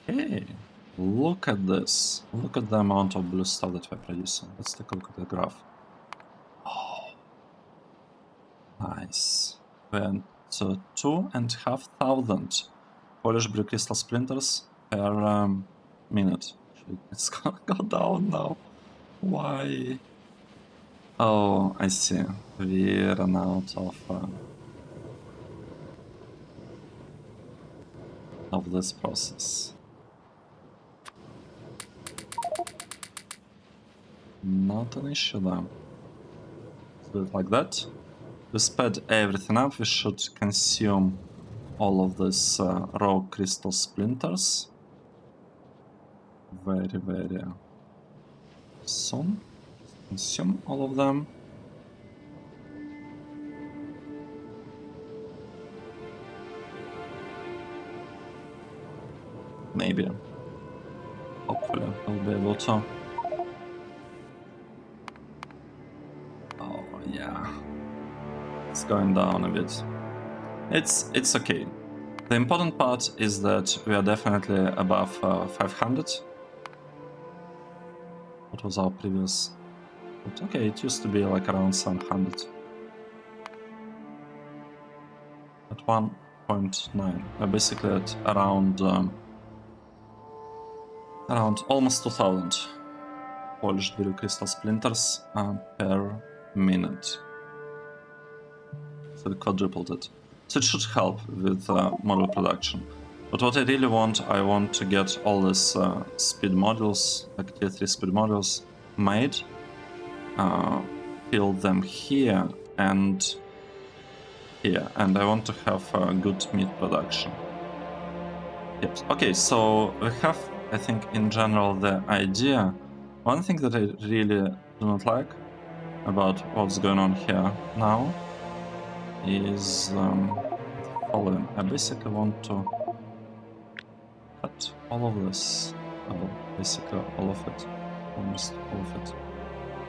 Okay, look at this. Look at the amount of blue stuff that we're producing. Let's take a look at the graph. Oh, nice. Went to 2,500 polished blue crystal splinters per minute. It's gonna go down now. Why? Oh, I see. We ran out of this process. Not an issue then. Let's do it like that. To sped everything up, we should consume all of these raw crystal splinters very, very soon. Consume all of them. Maybe. Hopefully we'll be able to. Oh yeah. It's going down a bit. It's okay. The important part is that we are definitely above 500. What was our previous? But okay, it used to be like around 700. At 1.9, we're basically at around almost 2,000 polished blue crystal splinters per minute. So we quadrupled it. So it should help with model production. But what I really want, I want to get all these speed modules, like tier 3 speed modules, made, build them here and here, and I want to have a good meat production. Yes. Okay, so we have, I think, in general, the idea. One thing that I really do not like about what's going on here now is the following. I basically want to cut all of this, well, basically all of it, almost all of it,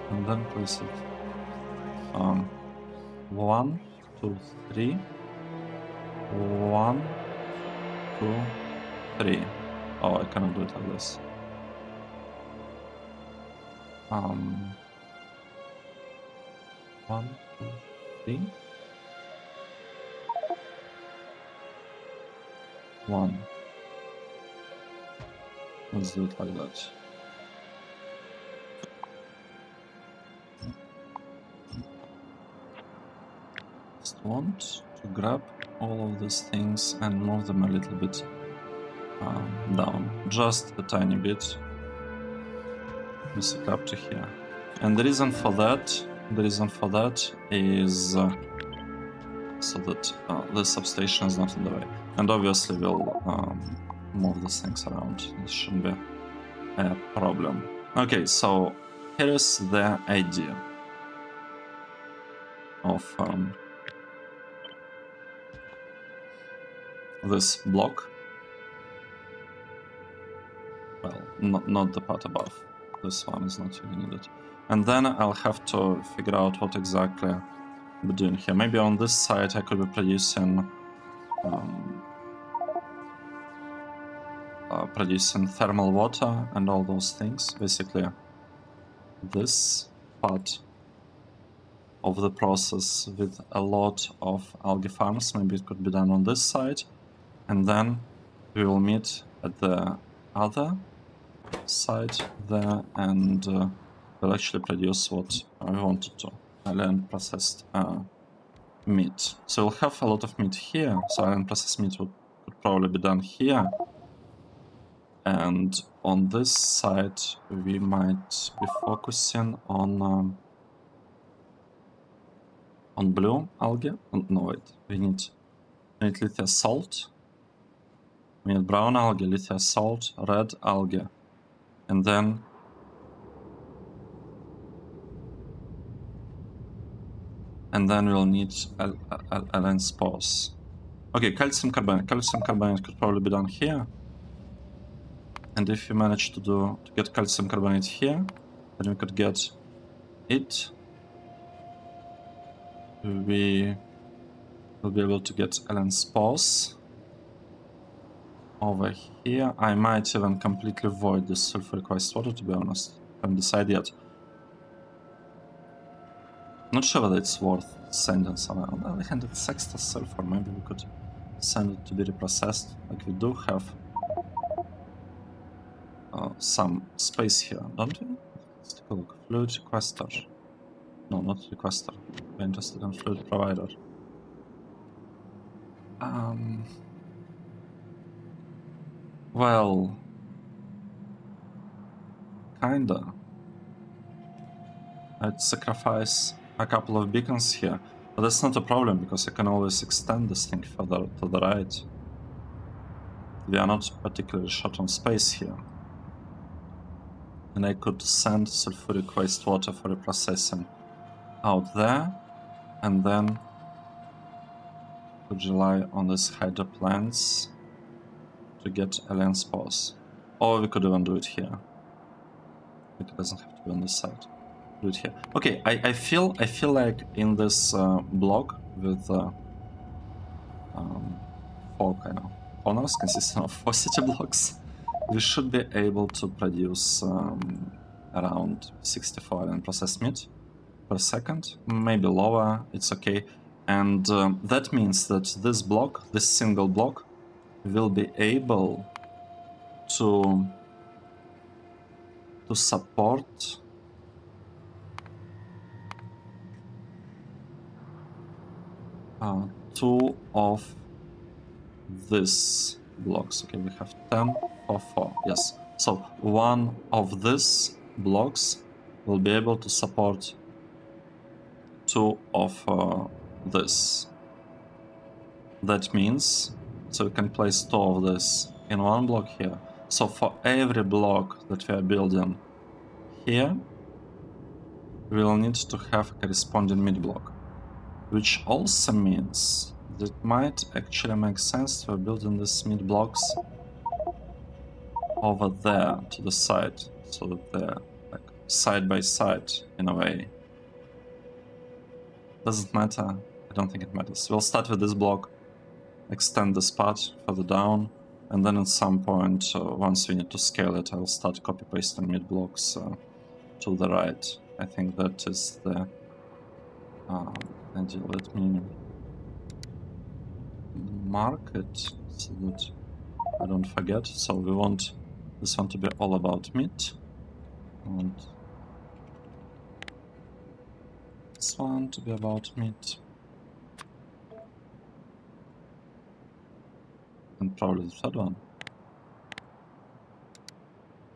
and then place it 1, 2, 3, 1, 2, 3. Oh, I cannot do it like this. 1, 2, 3. 1. Let's do it like that. Just want to grab all of these things and move them a little bit down, just a tiny bit, basically up to here. And the reason for that is so that this substation is not in the way. And obviously we'll move these things around. This shouldn't be a problem. Okay, so here is the idea of this block. Well, not the part above. This one is not really needed. And then I'll have to figure out what exactly we're doing here. Maybe on this side I could be producing thermal water and all those things. Basically, this part of the process with a lot of algae farms, maybe it could be done on this side. And then we will meet at the other side there and we'll actually produce what I wanted to. Island processed meat. So we'll have a lot of meat here. So island processed meat could probably be done here. And on this side, we might be focusing on blue algae. No, wait. We need lithium salt. We need brown algae, lithium salt, red algae, and then we'll need LN spores. Okay, calcium carbonate. Calcium carbonate could probably be done here. And if we manage to get calcium carbonate here, then we could get it. We will be able to get LN spores over here. I might even completely void this sulfuric waste water, to be honest. Haven't decided yet. Not sure whether it's worth sending somewhere. On the other hand, it's extra sulfur. Maybe we could send it to be reprocessed. Like we do have some space here, don't we? Let's take a look. Fluid requester. No, not requester. We're interested in fluid provider. Well, kinda. I'd sacrifice a couple of beacons here, but that's not a problem because I can always extend this thing further to the right. We are not particularly short on space here. And I could send sulfuric wastewater for reprocessing out there, and then could rely on these hydro plants to get alien spores. Or we could even do it here. It doesn't have to be on this side. Do it here. Okay, I feel like in this block with 4 kind of corners consisting of 4 city blocks, we should be able to produce around 64 iron processed meat per second, maybe lower, it's okay. And that means that this block, this single block, will be able to support two of these blocks. Okay, we have 10 or 4, yes. So one of these blocks will be able to support two of this. That means, so we can place two of this in one block here. So for every block that we are building here, we will need to have a corresponding mid block, which also means that it might actually make sense to building these mid blocks over there to the side, so that they're like side by side in a way. Doesn't matter. I don't think it matters. We'll start with this block, extend this part further down, and then at some point, once we need to scale it, I'll start copy pasting mid blocks to the right. I think that is the ideal. Let me mark it so that I don't forget. So we want this one to be all about meat, and this one to be about meat, and probably the third one.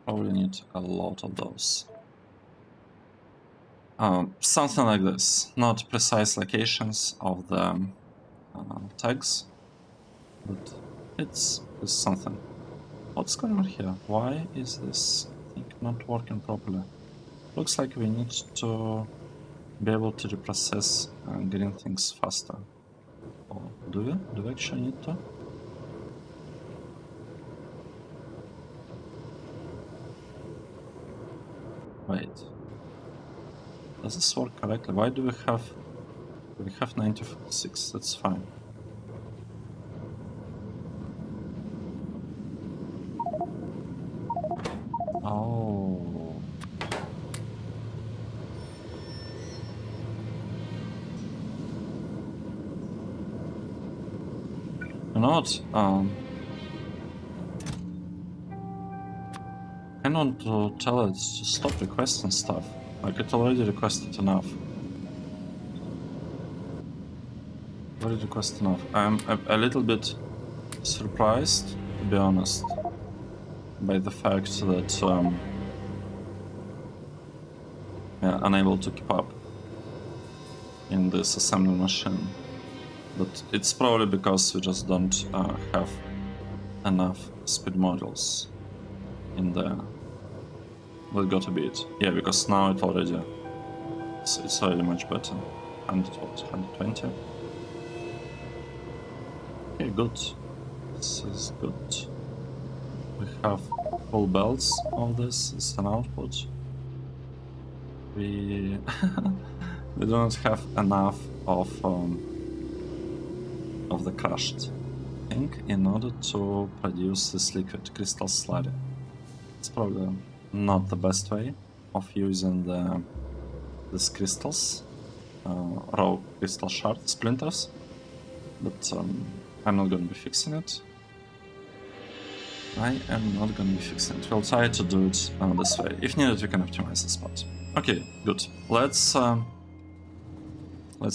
Probably need a lot of those. Something like this. Not precise locations of the tags, but it's something. What's going on here? Why is this thing not working properly? Looks like we need to be able to reprocess getting things faster. Or do we? Do we actually need to? Wait. Does this work correctly? Why do we have 96? That's fine. Oh. You know what? I want to tell it to stop requesting stuff. Like, it already requested enough. Already requested enough. I'm a little bit surprised, to be honest, by the fact that yeah, unable to keep up in this assembly machine. But it's probably because we just don't have enough speed modules in there. That got to be it. Yeah, because now it's already much better. 120. Okay, good. This is good. We have full belts of this as an output. We we don't have enough of the crushed thing in order to produce this liquid crystal slurry. It's probably not the best way of using these crystals, raw crystal shard splinters, but I'm not going to be fixing it. I am not going to be fixing it. We'll try to do it this way. If needed, we can optimize the spot. Okay, good. Let's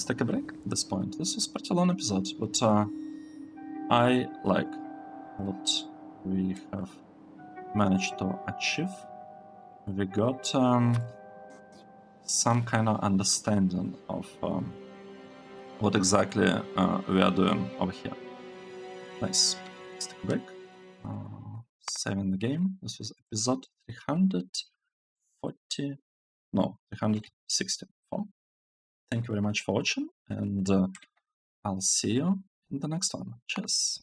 take a break at this point. This was pretty long episode, but I like what we have managed to achieve. We got some kind of understanding of what exactly we are doing over here. Nice. Let's take a break. Saving the game. This was episode 364. Thank you very much for watching, and I'll see you in the next one. Cheers.